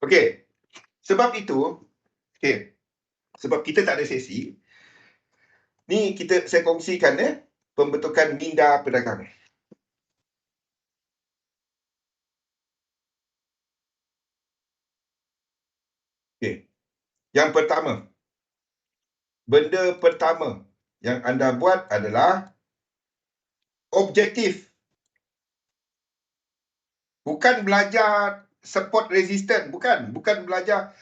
Okey. Sebab itu, okey. Sebab kita tak ada sesi, ni saya kongsikan pembentukan minda pedagang. Okey. Yang pertama, benda pertama yang anda buat adalah objektif. Bukan belajar support resistant, bukan belajar.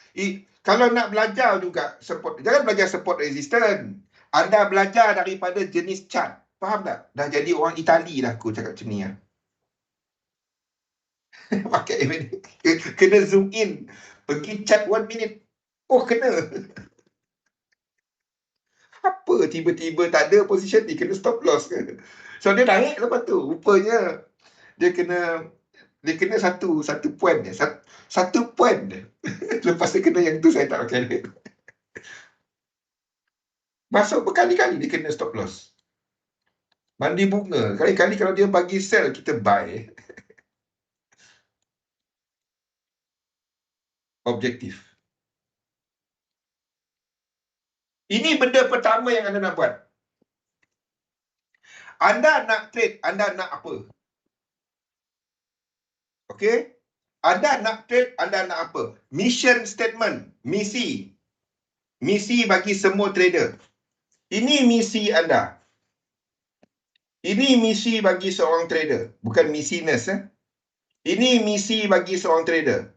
Kalau nak belajar juga support, jangan belajar support resistant. Anda belajar daripada jenis chart. Faham tak? Dah jadi orang Itali dah aku cakap macam ni. Pakai kena zoom in. Pergi chart 1 minute. Oh, kena. Apa tiba-tiba tak ada position ni, kena stop loss ke? So dia naik lepas tu. Rupanya dia kena satu point dia. Satu point dia. Lepas dia kena yang tu, saya tak pakai duit. Masuk berkali-kali dia kena stop loss. Mandi bunga. Kali-kali kalau dia bagi sell, kita buy. Objektif. Ini benda pertama yang anda nak buat. Anda nak trade, anda nak apa? Okey? Anda nak trade, anda nak apa? Mission statement, misi. Misi bagi semua trader. Ini misi anda. Ini misi bagi seorang trader. Bukan misi nurse. Ini misi bagi seorang trader.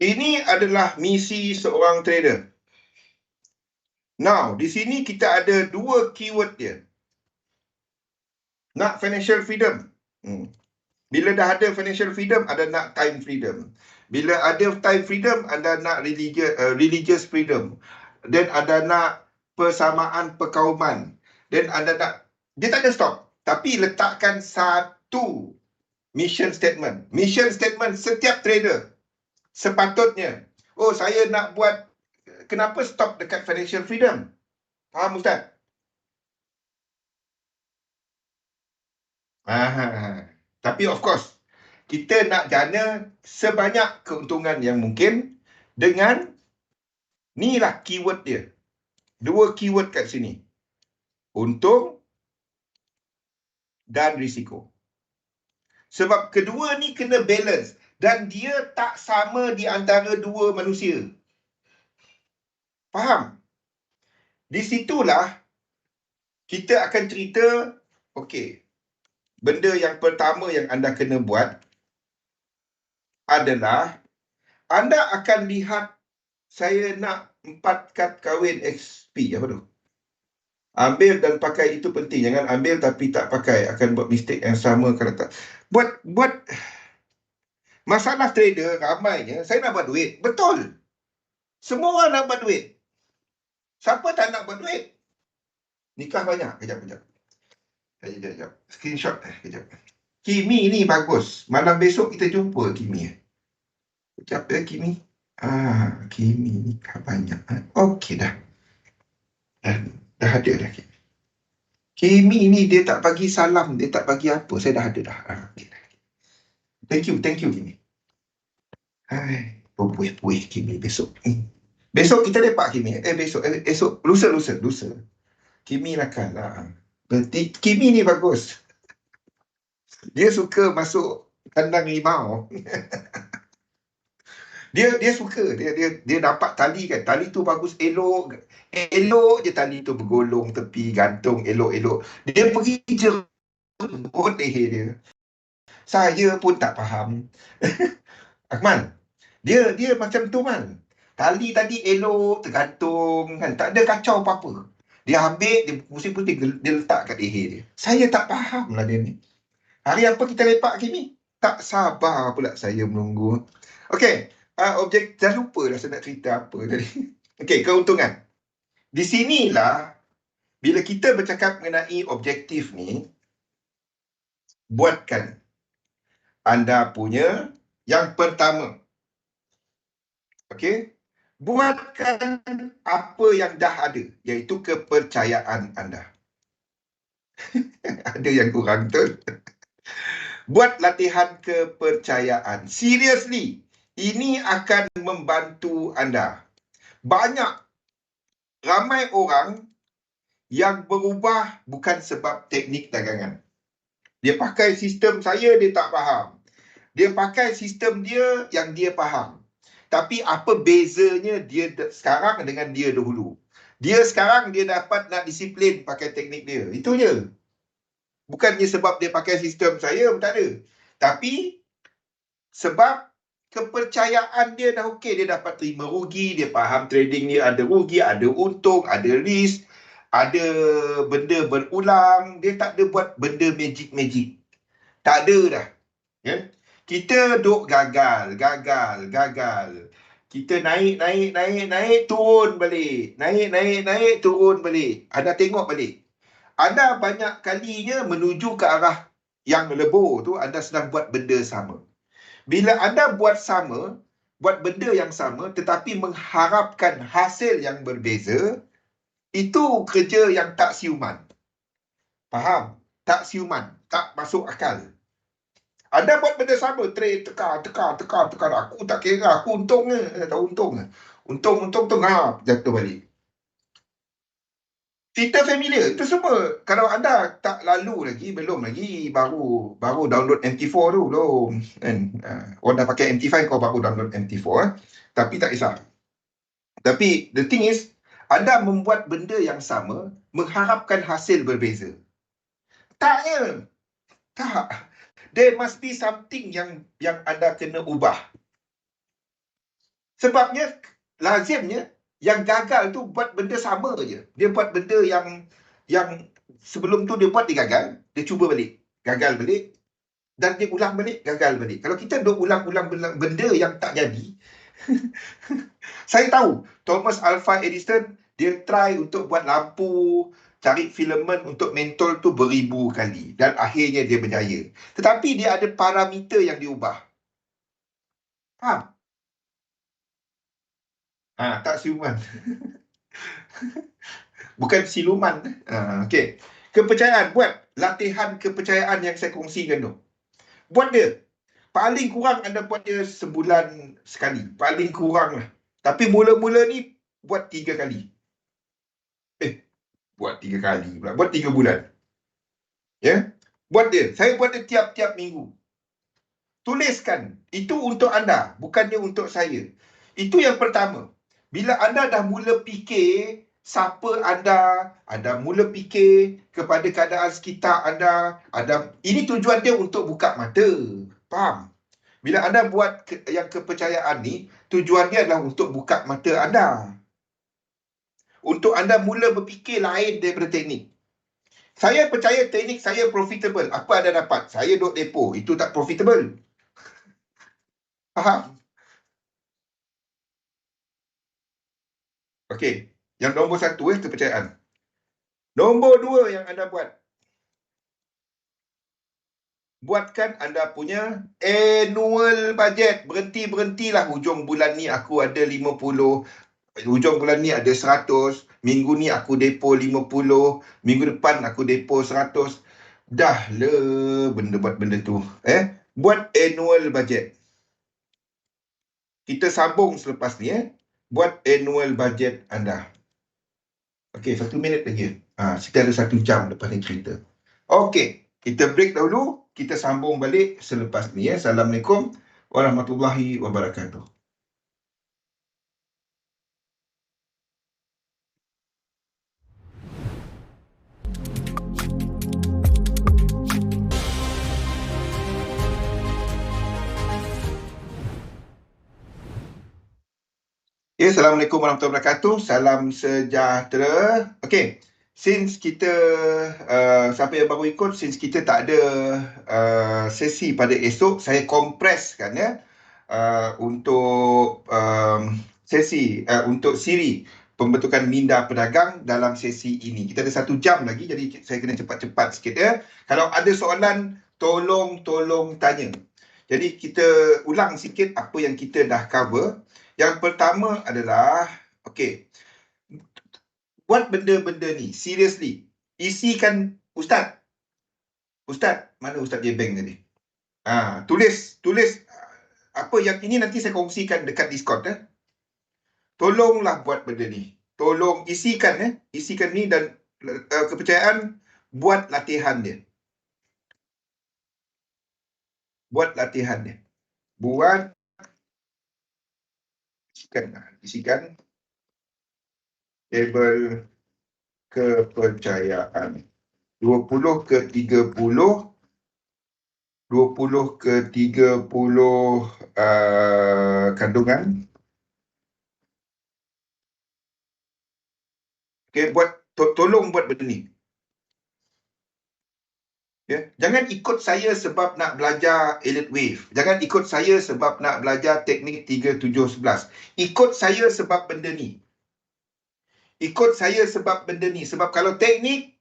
Ini adalah misi seorang trader. Now, di sini kita ada dua keyword dia. Nak financial freedom. Bila dah ada financial freedom, ada nak time freedom. Bila ada time freedom, anda nak religious freedom. Dan ada nak persamaan perkauman. Dan anda nak, dia tak ada stop. Tapi letakkan satu mission statement. Mission statement setiap trader. Sepatutnya, oh saya nak buat, kenapa stop dekat financial freedom? Faham Ustaz? Tapi of course, kita nak jana sebanyak keuntungan yang mungkin dengan, ni lah keyword dia. Dua keyword kat sini. Untung dan risiko. Sebab kedua ni kena balance. Dan dia tak sama di antara dua manusia. Faham? Di situlah kita akan cerita, okey, benda yang pertama yang anda kena buat adalah anda akan lihat, saya nak 4 kad kahwin XP. Apa tu? Ambil dan pakai, itu penting. Jangan ambil tapi tak pakai. Akan buat mistake yang sama kalau tak. Buat masalah trader ramainya, saya nak buat duit. Betul. Semua orang nak buat duit. Siapa tak nak buat duit? Nikah banyak. Kejap. Screenshot. Kejap. Kimi ni bagus. Malam besok kita jumpa Kimi. Kejap Kimi. Kimi nikah banyak. Okey dah. Dah ada dah Kimi. Kimi ni dia tak bagi salam. Dia tak bagi apa. Saya dah ada dah. Okay. Thank you Kimi. Puih Kimi besok. Besok kita lepak Kimi. Esok. Lusa. Kimi nakal lah. Kimi ni bagus. Dia suka masuk kandang rimau. Dia suka. Dia dapat tali kan. Tali tu bagus, elok je tali tu bergolong tepi, gantung elok-elok. Dia pergi jerut leher dia. Saya pun tak faham. Akmal, dia macam tu man. Tali tadi elok, tergantung kan. Tak ada kacau apa-apa. Dia ambil, dia pusing-pusing, dia letak kat leher dia. Saya tak faham lah dia ni. Hari apa kita lepak Kimi? Tak sabar pula saya menunggu. Okey, objek, dah lupa dah saya nak cerita apa tadi. Okey, keuntungan. Di sinilah, bila kita bercakap mengenai objektif ni, buatkan anda punya yang pertama. Okey, buatkan apa yang dah ada, iaitu kepercayaan anda. Ada yang kurang betul. Buat latihan kepercayaan. Seriously, ini akan membantu anda. Ramai orang yang berubah bukan sebab teknik dagangan. Dia pakai sistem saya, dia tak faham. Dia pakai sistem dia yang dia faham. Tapi apa bezanya dia sekarang dengan dia dahulu? Dia sekarang dia dapat nak disiplin pakai teknik dia. Itu je. Bukannya sebab dia pakai sistem saya, tak ada. Tapi sebab kepercayaan dia dah okey, dia dapat terima rugi, dia faham trading ni ada rugi, ada untung, ada risk, ada benda berulang, dia tak ada buat benda magic-magic. Tak ada dah. Ya? Kita duk gagal. Kita naik, turun balik. Naik, turun balik. Anda tengok balik. Anda banyak kalinya menuju ke arah yang lebur tu, anda sedang buat benda sama. Bila anda buat benda yang sama tetapi mengharapkan hasil yang berbeza, itu kerja yang tak siuman. Faham? Tak siuman. Tak masuk akal. Anda buat benda sama, trade, tekar. Aku tak kira, aku untung ke? Tak untung ke? Untung tu, jatuh balik. Cerita familiar, itu semua. Kalau anda tak lalu lagi, belum lagi, baru download MT4 tu, belum. Kan? Orang dah pakai MT5, kau baru download MT4. Tapi tak kisah. Tapi the thing is, anda membuat benda yang sama, mengharapkan hasil berbeza. Taknya. Tak. There must be something yang anda kena ubah. Sebabnya, lazimnya, yang gagal tu buat benda sama je. Dia buat benda yang sebelum tu dia buat, dia gagal. Dia cuba balik. Gagal balik. Dan dia ulang balik, gagal balik. Kalau kita duk ulang-ulang benda yang tak jadi, saya tahu, Thomas Alva Edison, dia try untuk buat lampu, cari filament untuk mentol tu beribu kali. Dan akhirnya dia berjaya. Tetapi dia ada parameter yang diubah. Faham? Tak siluman. Bukan siluman. Okey. Kepercayaan. Buat latihan kepercayaan yang saya kongsikan tu. Buat dia. Paling kurang anda buat dia sebulan sekali. Paling kurang lah. Tapi mula-mula ni buat 3 kali. Buat 3 kali pula. Buat 3 bulan. Ya. Buat dia. Saya buat dia tiap-tiap minggu. Tuliskan. Itu untuk anda. Bukannya untuk saya. Itu yang pertama. Bila anda dah mula fikir siapa anda mula fikir kepada keadaan sekitar anda, ini tujuan dia untuk buka mata. Faham? Bila anda buat yang kepercayaan ni, tujuan dia adalah untuk buka mata anda. Untuk anda mula berfikir lain daripada teknik. Saya percaya teknik saya profitable. Apa anda dapat? Saya duk depo. Itu tak profitable. Faham? Okey. Yang nombor 1 kepercayaan. Nombor 2 yang anda buat. Buatkan anda punya annual budget. Berhentilah. Hujung bulan ni aku ada 50. Hujung bulan ni ada 100. Minggu ni aku depo 50. Minggu depan aku depo 100. Dah le buat benda tu. Buat annual budget. Kita sambung selepas ni. Buat annual budget anda. Okey, 1 minit lagi. Kita ada 1 jam lepas ni cerita. Okey, kita break dahulu. Kita sambung balik selepas ni. Assalamualaikum warahmatullahi wabarakatuh. Assalamualaikum warahmatullahi wabarakatuh. Salam sejahtera. Okey, since kita siapa yang baru ikut, since kita tak ada sesi pada esok, saya kompreskan untuk sesi untuk siri pembentukan minda pedagang dalam sesi ini. Kita ada 1 jam lagi, jadi saya kena cepat-cepat sikit. Kalau ada soalan, tolong tanya. Jadi kita ulang sikit apa yang kita dah cover. Yang pertama adalah, okey, buat benda-benda ni, seriously. Isikan, Ustaz, mana Ustaz dia bank tadi? Tulis apa yang ini nanti saya kongsikan dekat Discord. Tolonglah buat benda ni. Tolong isikan ni dan kepercayaan, buat latihan dia. Buat latihan dia. Buat, isikan table kepercayaan 20 ke 30, 20 ke 30 kandungan. Okey, tolong buat benda ni. Jangan ikut saya sebab nak belajar Elliott Wave. Jangan ikut saya sebab nak belajar teknik 3711. Ikut saya sebab benda ni. Ikut saya sebab benda ni. Sebab kalau teknik,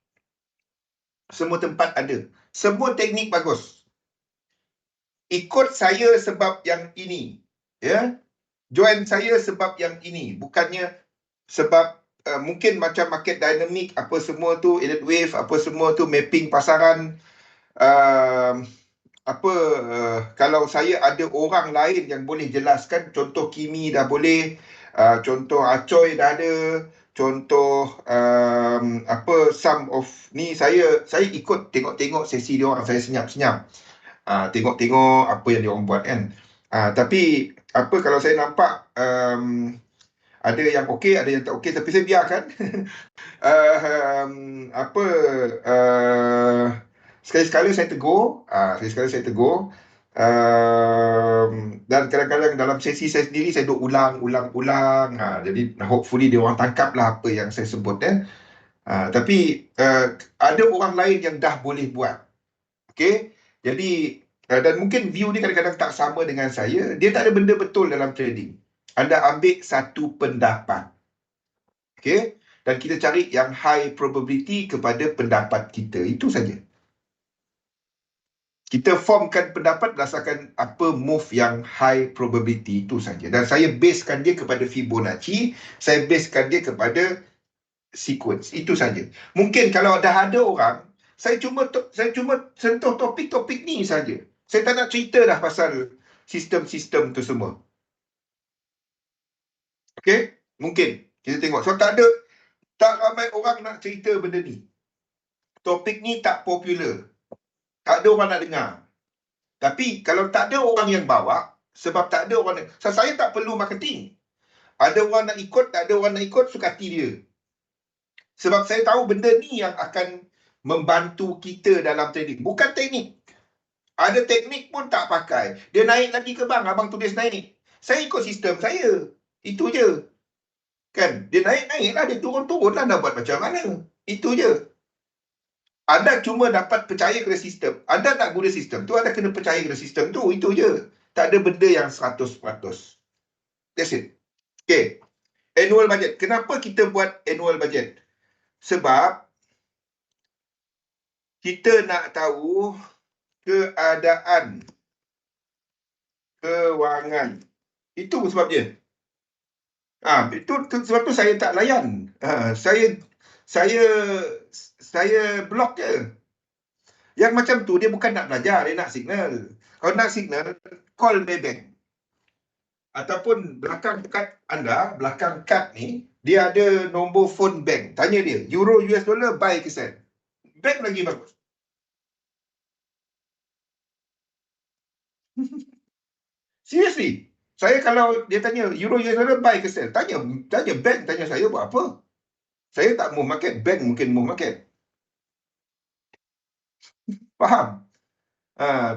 semua tempat ada. Semua teknik bagus. Ikut saya sebab yang ini. Join saya sebab yang ini. Bukannya sebab mungkin macam market dynamic, apa semua tu, Elliott Wave, apa semua tu, mapping pasaran. Kalau saya ada orang lain yang boleh jelaskan, contoh Kimi dah boleh, contoh Acoy dah ada, contoh some of ni, saya ikut tengok sesi dia orang, saya senyap tengok apa yang dia orang buat kan. Tapi kalau saya nampak ada yang okey, ada yang tak okey, tapi saya biarkan. Sekali-sekala saya tegur, dan kadang-kadang dalam sesi saya sendiri saya duk ulang. Jadi hopefully dia orang tangkap lah apa yang saya sebut. Tapi ada orang lain yang dah boleh buat. Okey, jadi dan mungkin view ni kadang-kadang tak sama dengan saya. Dia tak ada benda betul dalam trading. Anda ambil satu pendapat. Okey, dan kita cari yang high probability kepada pendapat kita. Itu saja. Kita formkan pendapat berdasarkan apa move yang high probability, itu saja. Dan saya basekan dia kepada Fibonacci, saya basekan dia kepada sequence. Itu saja. Mungkin kalau dah ada orang, saya cuma sentuh topik-topik ni saja. Saya tak nak cerita dah pasal sistem-sistem tu semua. Okey? Mungkin kita tengok. So tak ramai orang nak cerita benda ni. Topik ni tak popular. Tak ada orang nak dengar. Tapi kalau tak ada orang yang bawa, sebab tak ada orang saya tak perlu marketing. Ada orang nak ikut, tak ada orang nak ikut, suka hati dia. Sebab saya tahu benda ni yang akan membantu kita dalam trading. Bukan teknik. Ada teknik pun tak pakai. Dia naik lagi ke bang? Abang tulis naik. Saya ikut sistem saya. Itu je. Kan? Dia naik lah. Dia turun lah. Nak buat macam mana? Itu je. Anda cuma dapat percaya kepada sistem. Anda nak guna sistem tu, anda kena percaya kepada sistem tu. Itu je. Tak ada benda yang 100%. That's it. Okay. Annual budget. Kenapa kita buat annual budget? Sebab kita nak tahu keadaan kewangan. Itu sebab dia. Itu sebab tu saya tak layan. Saya block je. Yang macam tu dia bukan nak belajar, dia nak signal. Kalau nak signal, call Maybank. Ataupun belakang kad anda, belakang kad ni, dia ada nombor phone bank. Tanya dia, euro, US dollar, buy ke sell. Bank lagi bagus. Seriously. Saya kalau dia tanya, euro, US dollar, buy ke sell. Tanya bank, tanya saya buat apa. Saya tak move market, bank mungkin move market. Faham?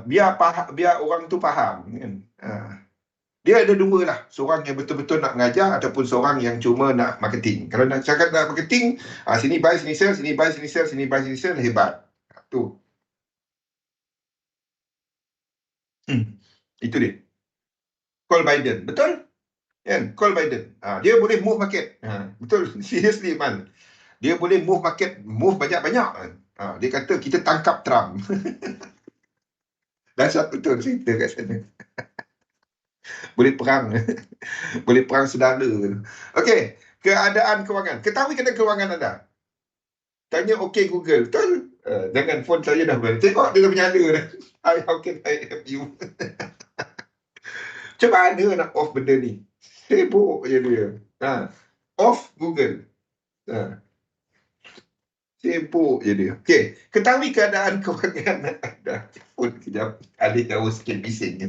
Biar orang tu faham. Kan? Dia ada dua lah. Seorang yang betul-betul nak mengajar ataupun seorang yang cuma nak marketing. Kalau nak cakap nak marketing, sini buy, sini sell, sini buy, sini sell, sini buy, sini sell, hebat. Tu. Itu dia. Call Biden. Betul? Kan? Call Biden. Dia boleh move market. Betul. Seriously, man. Dia boleh move market, move banyak-banyak. Dia kata kita tangkap Trump. Dahsyat betul cerita kat sana. Boleh perang. Boleh perang saudara. Okey, keadaan kewangan. Ketahui keadaan kewangan anda. Tanya OK Google. Betul? Jangan phone saya dah berani. Tengok dia dah menyala dah. How can I help you? Macam mana nak off benda ni? Sibuk je dia. Off Google. Sibuk je dia. Okey, ketahui keadaan kewangan anda. Phone kejap. Adik tahu sikit bising je.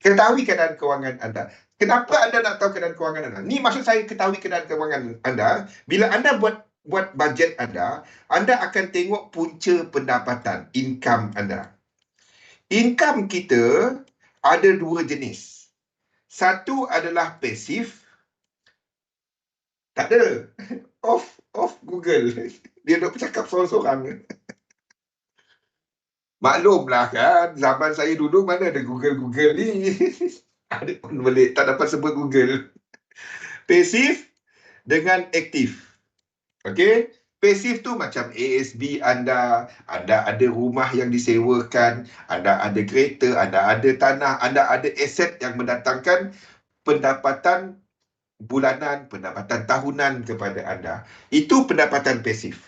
Ketahui keadaan kewangan anda. Kenapa anda nak tahu keadaan kewangan anda? Ni maksud saya ketahui keadaan kewangan anda. Bila anda buat bajet anda akan tengok punca pendapatan, income anda. Income kita ada dua jenis. Satu adalah pasif. Tak ada. Off Google. Dia duk bercakap seorang-seorang. Maklumlah kan, zaman saya dulu mana ada Google ni. Ada pun boleh, tak dapat sebut Google. Pasif dengan aktif. Okey, pasif tu macam ASB anda ada rumah yang disewakan, anda ada kereta, anda ada tanah, anda ada aset yang mendatangkan pendapatan bulanan, pendapatan tahunan kepada anda. Itu pendapatan pasif.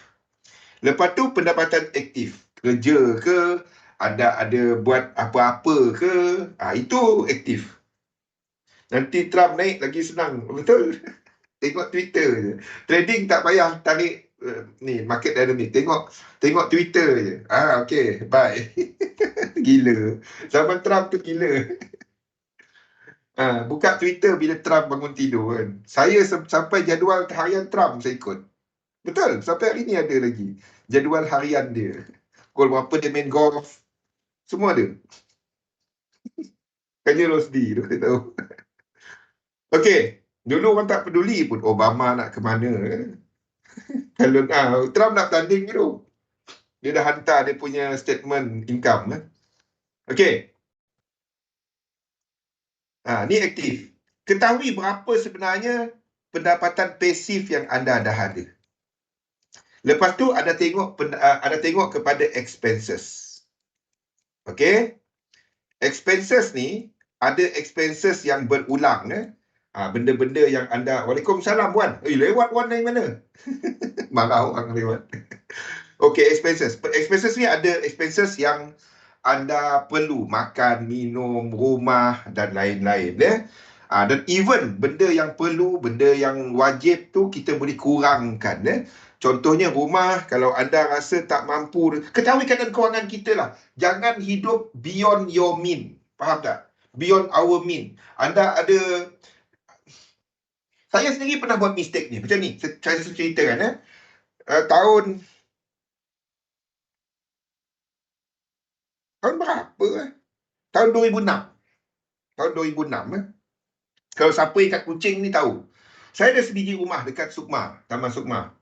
Lepas tu pendapatan aktif. Kerja ke, anda ada buat apa-apa ke, itu aktif. Nanti Trump naik lagi senang. Betul? Tengok Twitter je. Trading tak payah tarik ni market dynamic. Tengok Twitter je. Okay, bye. Gila. Zaman Trump tu gila. Buka Twitter bila Trump bangun tidur kan. Saya sampai jadual harian Trump saya ikut. Betul, sampai hari ni ada lagi jadual harian dia. Pukul berapa dia main golf. Semua ada. Kanye Rosdi tu saya tahu. Okey, dulu orang tak peduli pun Obama nak ke mana. Kalau Trump nak tanding tu. Dia dah hantar dia punya statement income. Okey. Ni aktif. Ketahui berapa sebenarnya pendapatan pasif yang anda dah ada. Lepas tu ada tengok kepada expenses. Okey. Expenses ni ada expenses yang berulang. Benda-benda yang anda... Waalaikumsalam, Wan. Lewat Wan dari mana? Marah orang lewat. Okey, expenses. Expenses ni ada expenses yang anda perlu. Makan, minum, rumah dan lain-lain. Dan even benda yang perlu, benda yang wajib tu kita boleh kurangkan. Contohnya rumah, kalau anda rasa tak mampu, ketahui keadaan kewangan kita lah. Jangan hidup beyond your mean. Faham tak? Beyond our mean. Anda ada... Saya sendiri pernah buat mistake ni. Macam ni, saya ceritakan. Tahun berapa? Tahun 2006. Tahun 2006. Kalau siapa ikat kucing ni tahu. Saya ada sebiji rumah dekat Sukma, Taman Sukma.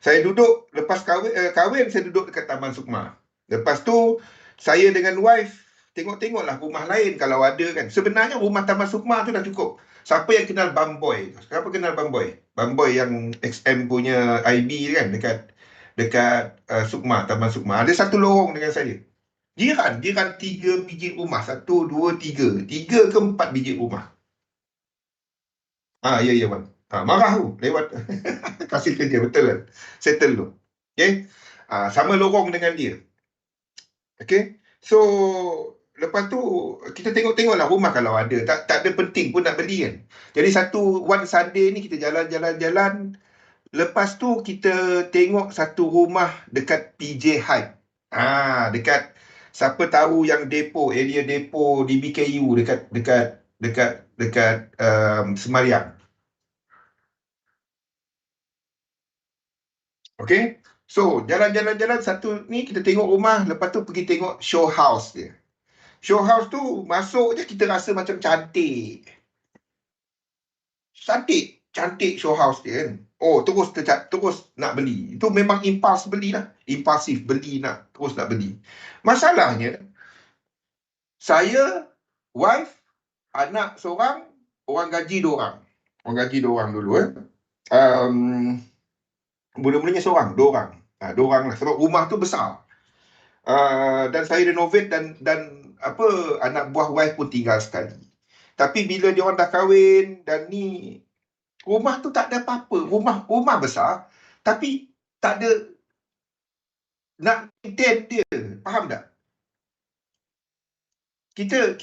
Saya duduk, lepas kahwin saya duduk dekat Taman Sukma. Lepas tu, saya dengan wife, tengok-tengoklah rumah lain kalau ada kan. Sebenarnya rumah Taman Sukma tu dah cukup. Siapa yang kenal Bamboy? Siapa kenal Bamboy? Bamboy yang XM punya IB kan, dekat Sukma, Taman Sukma. Ada satu lorong dengan saya. Jiran 3 biji rumah. 1, 2, 3. 3 ke 4 biji rumah. Ya, Wan. Marah tu, lewat. Kasih kerja, betul kan? Settle tu. Okay? Sama lorong dengan dia. Okay? So, lepas tu, kita tengok-tengoklah rumah kalau ada. Tak ada penting pun nak beli kan. Jadi, one Sunday ni kita jalan-jalan. Lepas tu, kita tengok satu rumah dekat PJ Hyde. Dekat, siapa tahu yang depo, area depo di BKU dekat Semariang. Okay. So, jalan-jalan satu ni kita tengok rumah, lepas tu pergi tengok show house dia. Show house tu, masuk je kita rasa macam cantik. Cantik show house dia kan. Terus nak beli. Itu memang impuls beli lah. Impulsif beli terus nak beli. Masalahnya, saya, wife, anak seorang, orang gaji 2 orang. Orang gaji 2 orang dulu. Mula-mulanya seorang, 2 orang. 2 orang lah. Sebab rumah tu besar. Dan saya renovate dan anak buah wife pun tinggal sekali. Tapi bila dia orang dah kahwin dan ni, rumah tu tak ada apa-apa. Rumah besar, tapi tak ada nak maintain dia. Faham tak? Kita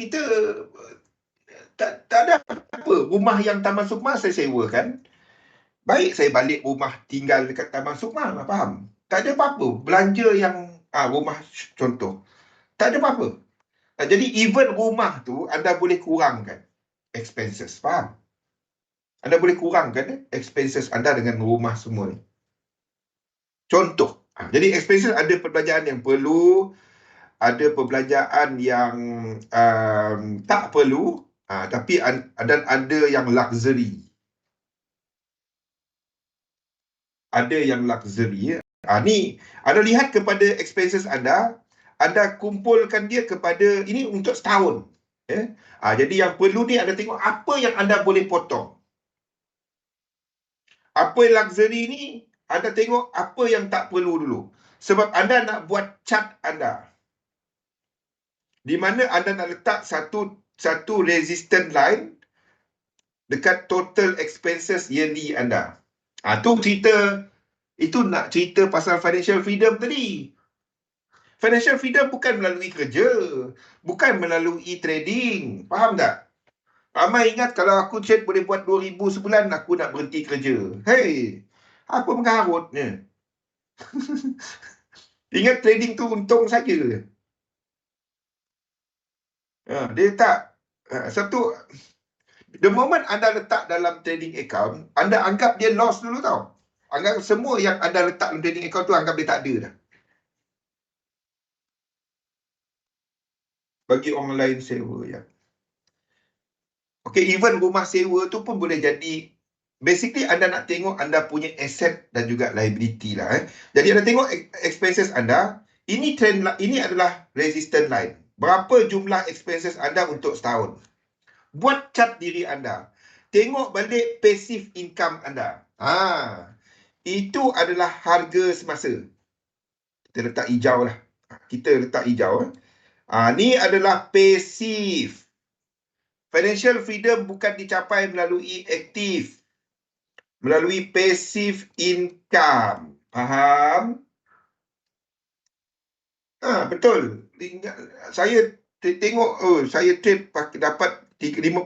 tak ada apa. Rumah yang Taman Sukma saya sewa kan. Baik saya balik rumah tinggal dekat Taman Sukma, faham? Tak ada apa-apa. Belanja yang rumah contoh. Tak ada apa-apa. Jadi even rumah tu anda boleh kurangkan expenses, faham? Anda boleh kurangkan expenses anda dengan rumah semua ni. Contoh. Jadi expenses ada perbelanjaan yang perlu, ada perbelanjaan yang tak perlu, tapi dan ada yang luxury. Ada yang luxury. Ni anda lihat kepada expenses anda kumpulkan dia kepada, ini untuk setahun. Jadi yang perlu ni anda tengok apa yang anda boleh potong. Apa yang luxury ni, anda tengok apa yang tak perlu dulu. Sebab anda nak buat chart anda, di mana anda nak letak satu resistance line dekat total expenses yearly anda. Itu nak cerita pasal financial freedom tadi. Financial freedom bukan melalui kerja, bukan melalui trading. Faham tak? Ramai ingat kalau aku trade boleh buat 2,000 sebulan, aku nak berhenti kerja. Hey, apa mengarutnya? Ingat trading tu untung saja. Dia tak. Satu, the moment anda letak dalam trading account, anda anggap dia loss dulu tau. Anggap semua yang anda letak dalam trading account tu, anggap dia tak ada dah. Bagi orang lain sewa, ya. Okay, even rumah sewa tu pun boleh jadi, basically anda nak tengok anda punya asset dan juga liability lah. Jadi anda tengok expenses anda, ini adalah resistance line. Berapa jumlah expenses anda untuk setahun? Buat chart diri anda. Tengok balik passive income anda. Itu adalah harga semasa. Kita letak hijau lah. Kita letak hijau. Ni adalah passive. Financial freedom bukan dicapai melalui aktif, melalui passive income. Faham? Betul. Saya tengok, saya trade dapat $50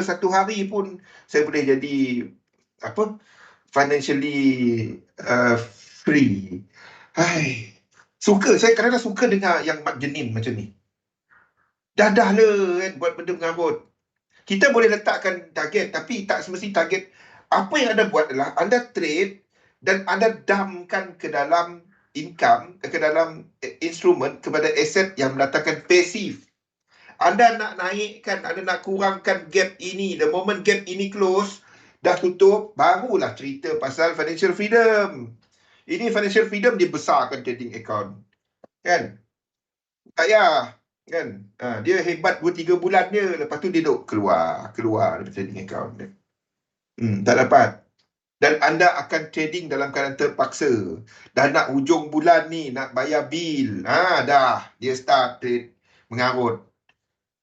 satu hari pun saya boleh jadi financially free. Saya kadang-kadang suka dengar yang Mat Jenin macam ni. Dah lah kan buat benda mengarut. Kita boleh letakkan target, tapi tak semesti target. Apa yang anda buat adalah anda trade dan anda dumpkan ke dalam income, ke dalam instrumen, kepada aset yang mendatangkan pasif. Anda nak naikkan, anda nak kurangkan gap ini. The moment gap ini close, dah tutup, barulah cerita pasal financial freedom. Ini financial freedom, dia besarkan trading account. Kan? Tak payah. Kan? Dia hebat 2-3 bulan dia, lepas tu dia duk keluar dari trading account dia. Tak dapat. Dan anda akan trading dalam keadaan terpaksa. Dah nak hujung bulan ni, nak bayar bil. Dah dia start trade mengarut.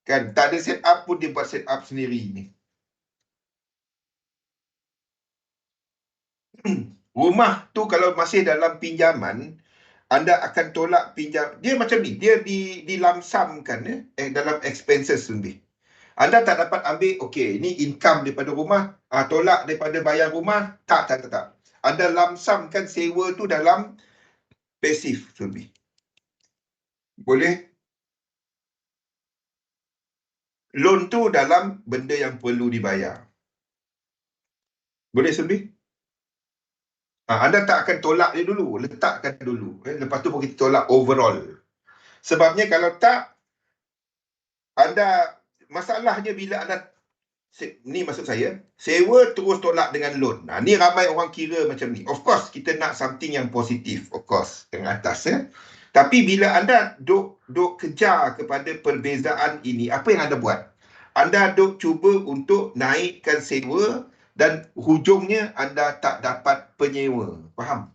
Kan? Tak ada set up pun dia buat set up sendiri ni. Rumah tu kalau masih dalam pinjaman, anda akan tolak pinjam. Dia macam ni, dia dilamsamkan dalam expenses lebih. Anda tak dapat ambil, okey, ini income daripada rumah, tolak daripada bayar rumah, tak. Anda lamsamkan sewa tu dalam pasif lebih. Boleh? Loan tu dalam benda yang perlu dibayar. Boleh lebih? Anda tak akan tolak dia dulu, letakkan dulu. Lepas tu pun kita tolak overall. Sebabnya kalau tak, anda, masalahnya bila anda, ni maksud saya, sewa terus tolak dengan loan. Ni ramai orang kira macam ni. Of course, kita nak something yang positif, of course, dengan atas. Tapi bila anda duk kejar kepada perbezaan ini, apa yang anda buat? Anda duk cuba untuk naikkan sewa dan hujungnya anda tak dapat penyewa. Faham?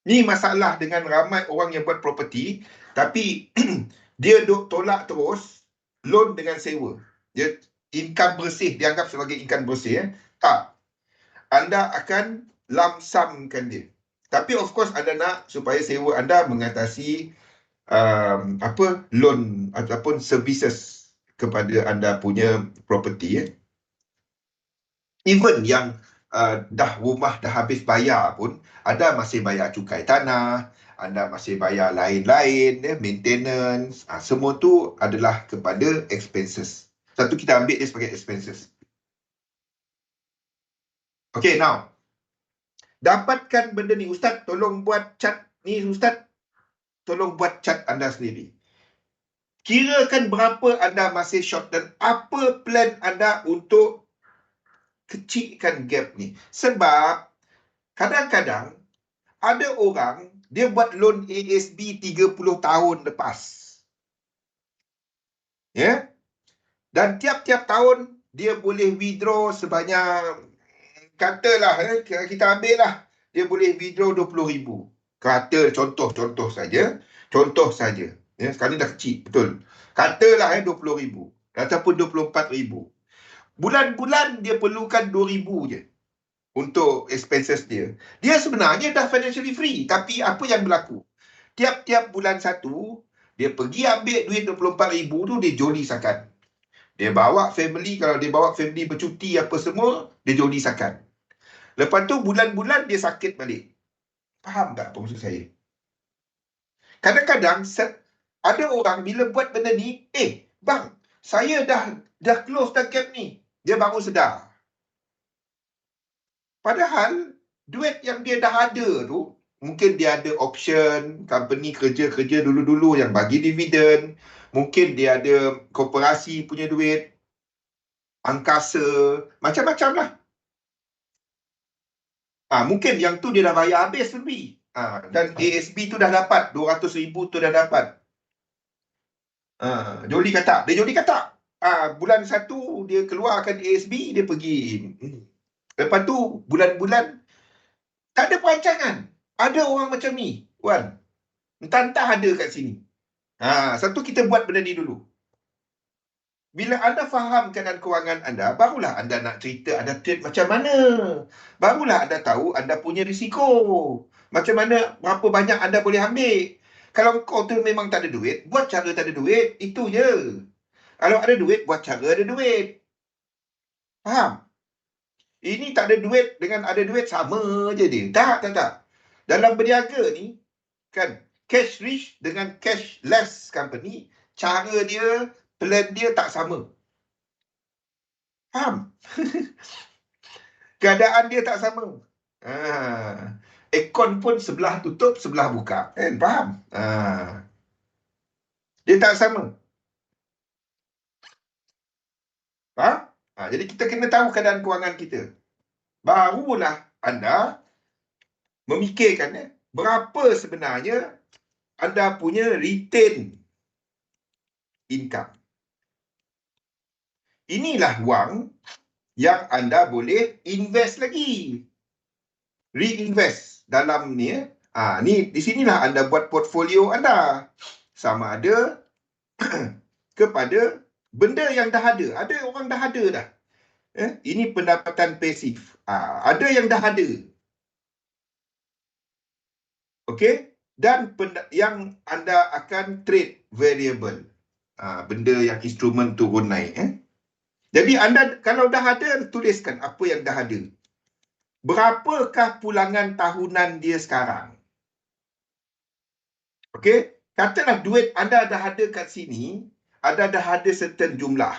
Ni masalah dengan ramai orang yang buat property, tapi dia tolak terus loan dengan sewa. Dia income bersih, dianggap sebagai income bersih. Tak. Anda akan lamsamkan dia. Tapi of course anda nak supaya sewa anda mengatasi loan ataupun services kepada anda punya property. Even yang rumah dah habis bayar pun, anda masih bayar cukai tanah, anda masih bayar lain-lain, maintenance, semua tu adalah kepada expenses. Satu kita ambil dia sebagai expenses. Okay, now dapatkan benda ni. Ustaz, tolong buat chart ni. Ustaz, tolong buat chart anda sendiri. Kirakan berapa anda masih short dan apa plan anda untuk kecilkan gap ni. Sebab kadang-kadang ada orang dia buat loan ASB 30 tahun lepas. Ya. Dan tiap-tiap tahun dia boleh withdraw sebanyak, katalah kita ambil lah, dia boleh withdraw 20,000. Kata contoh saja. Contoh saja. Ya, sekarang ni dah kecil, betul. Katalah 20,000 ataupun 24,000. Bulan-bulan dia perlukan 2,000 je untuk expenses dia. Dia sebenarnya dah financially free. Tapi apa yang berlaku? Tiap-tiap bulan satu, dia pergi ambil duit 24,000 tu, dia joli sakan. Dia bawa family, kalau dia bawa family bercuti apa semua, dia joli sakan. Lepas tu bulan-bulan dia sakit balik. Faham tak apa maksud saya? Kadang-kadang ada orang bila buat benda ni, bang, saya dah close dah gap ni. Dia baru sedar. Padahal duit yang dia dah ada tu, mungkin dia ada option, company kerja-kerja dulu-dulu yang bagi dividen, mungkin dia ada koperasi punya duit, angkasa, macam-macam lah. Mungkin yang tu dia dah bayar habis lebih. Dan ASB tu dah dapat, 200,000 tu dah dapat. Joli kata. Dia joli kata. Bulan satu dia keluarkan ASB, dia pergi. Lepas tu bulan-bulan tak ada perancangan. Ada orang macam ni, Wan. Entah-entah ada kat sini. Satu kita buat benda ni dulu. Bila anda faham keadaan kewangan anda, barulah anda nak cerita anda trade macam mana. Barulah anda tahu anda punya risiko. Macam mana, berapa banyak anda boleh ambil. Kalau kau tu memang tak ada duit, buat cara tak ada duit, itu je. Kalau ada duit, buat cara ada duit. Faham? Ini tak ada duit dengan ada duit sama je dia. Tak. Dalam berniaga ni, kan, cash rich dengan cash less company, cara dia, plan dia tak sama. Faham? Keadaan dia tak sama. Aircon pun sebelah tutup, sebelah buka. Kan? Faham? Dia tak sama. Faham? Jadi kita kena tahu keadaan kewangan kita. Barulah anda memikirkan berapa sebenarnya anda punya retain income. Inilah wang yang anda boleh invest lagi. Reinvest dalam ni. Ni di sinilah anda buat portfolio anda. Sama ada kepada benda yang dah ada. Ada orang dah ada dah. Ini pendapatan pasif. Ada yang dah ada. Okey? Dan yang anda akan trade variable. Benda yang instrumen turun naik. Jadi anda kalau dah ada, tuliskan apa yang dah ada. Berapakah pulangan tahunan dia sekarang? Okey? Katalah duit anda dah ada kat sini, anda dah ada certain jumlah.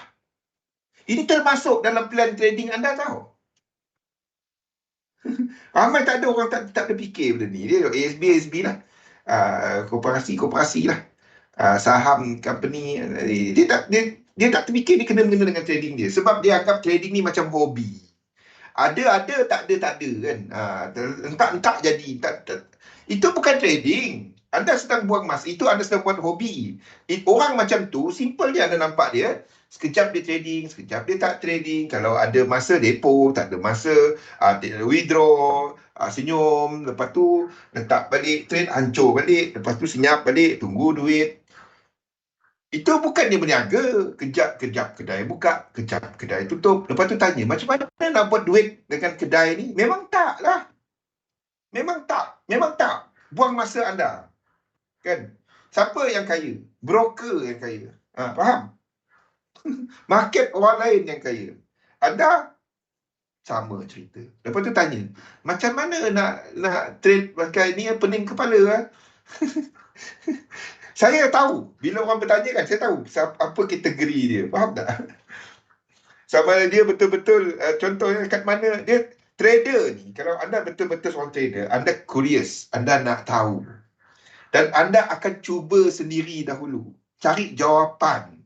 Ini termasuk dalam plan trading anda tahu. Ramai tak ada orang tak terfikir benda ni. Dia ASB lah. Koperasi lah. Saham company. Dia tak terfikir dia kena mengena dengan trading dia. Sebab dia anggap trading ni macam hobi. Ada, tak ada kan. Entah jadi. Itu bukan trading. Anda sedang buang masa. Itu anda sedang buat hobi. Orang macam tu, simple je anda nampak dia. Sekejap dia trading, sekejap dia tak trading. Kalau ada masa depo, tak ada masa withdraw, senyum. Lepas tu letak balik trade, hancur balik. Lepas tu senyap balik, tunggu duit. Itu bukan dia berniaga. Kejap-kejap kedai buka, kejap kedai tutup. Lepas tu tanya, macam mana nak buat duit dengan kedai ni? Memang tak lah. Memang tak. Memang tak. Buang masa anda. Kan? Siapa yang kaya? Broker yang kaya. Faham? Market orang lain yang kaya. Anda sama cerita. Lepas tu tanya, macam mana nak trade pakai ni pening kepala lah? Saya tahu. Bila orang bertanya kan, saya tahu apa kategori dia. Faham tak? Sama dia betul-betul, contohnya kat mana, dia trader ni. Kalau anda betul-betul seorang trader, anda curious, anda nak tahu. Dan anda akan cuba sendiri dahulu. Cari jawapan.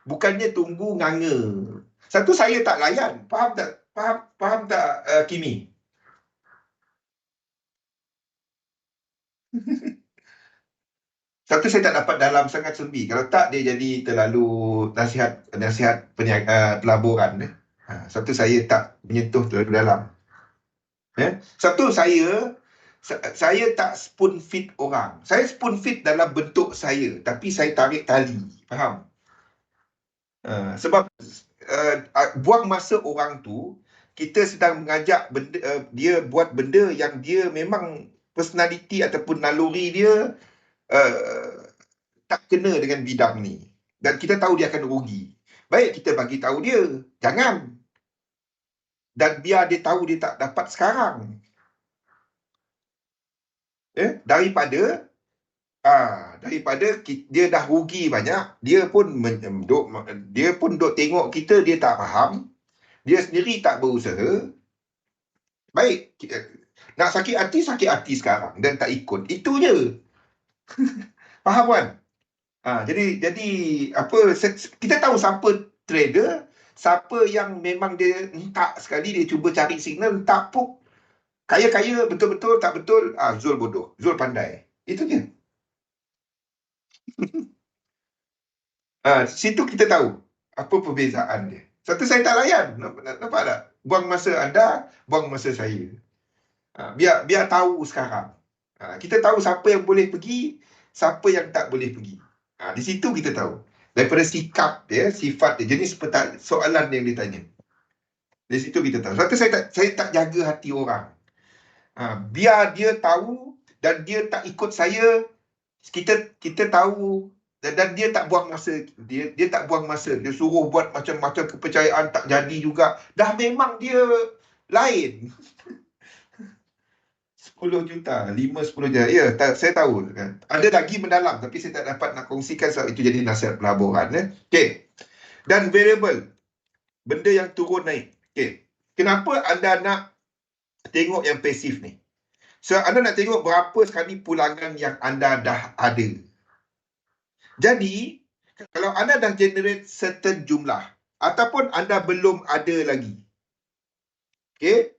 Bukannya tunggu nganga. Satu, saya tak layan. Faham tak? Faham tak, Kimi? Satu, saya tak dapat dalam sangat sembi. Kalau tak, dia jadi terlalu nasihat pelaburan. Satu, saya tak menyentuh terlalu dalam. Satu, saya tak spoon feed orang. Saya spoon feed dalam bentuk saya, tapi saya tarik tali. Faham? Sebab buang masa orang tu, kita sedang mengajak dia buat benda yang dia memang personality ataupun naluri dia tak kena dengan bidang ni. Dan kita tahu dia akan rugi. Baik, kita bagi tahu dia, jangan. Dan biar dia tahu dia tak dapat sekarang. Daripada dia dah rugi banyak, dia pun duk tengok kita, dia tak faham, dia sendiri tak berusaha. Baik, nak sakit hati sekarang dan tak ikut. Itu je. Faham kan? Jadi apa, kita tahu siapa trader, siapa yang memang dia entak sekali, dia cuba cari signal, entak pun kaya-kaya, betul-betul, tak betul, Zul bodoh, Zul pandai. Itu je. Situ kita tahu apa perbezaan dia. Satu, saya tak layan. Nampak tak? Buang masa anda, buang masa saya. Biar tahu sekarang. Kita tahu siapa yang boleh pergi, siapa yang tak boleh pergi. Di situ kita tahu. Daripada sikap dia, sifat dia, jenis soalan yang ditanya. Di situ kita tahu. Satu, saya tak jaga hati orang. Biar dia tahu dan dia tak ikut saya, kita tahu. Dan dia tak buang masa. Dia tak buang masa. Dia suruh buat macam-macam kepercayaan, tak jadi juga. Dah memang dia lain. 10 juta, 5-10 juta. Ya, saya tahu. Ada lagi mendalam, tapi saya tak dapat nak kongsikan sebab itu jadi nasihat pelaburan. Okay. Dan variable. Benda yang turun naik. Okay. Kenapa anda nak tengok yang pasif ni? So, anda nak tengok berapa sekali pulangan yang anda dah ada. Jadi, kalau anda dah generate certain jumlah, ataupun anda belum ada lagi, okay,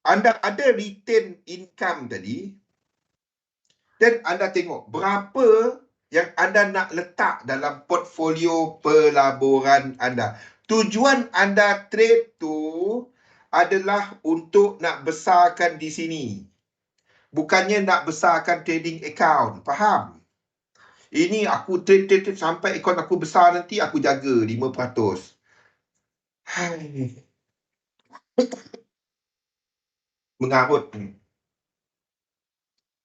anda ada retain income tadi, dan anda tengok berapa yang anda nak letak dalam portfolio pelaburan anda. Tujuan anda trade tu adalah untuk nak besarkan di sini. Bukannya nak besarkan trading account. Faham? Ini aku trade sampai akaun aku besar, nanti aku jaga 5%. Mengarut.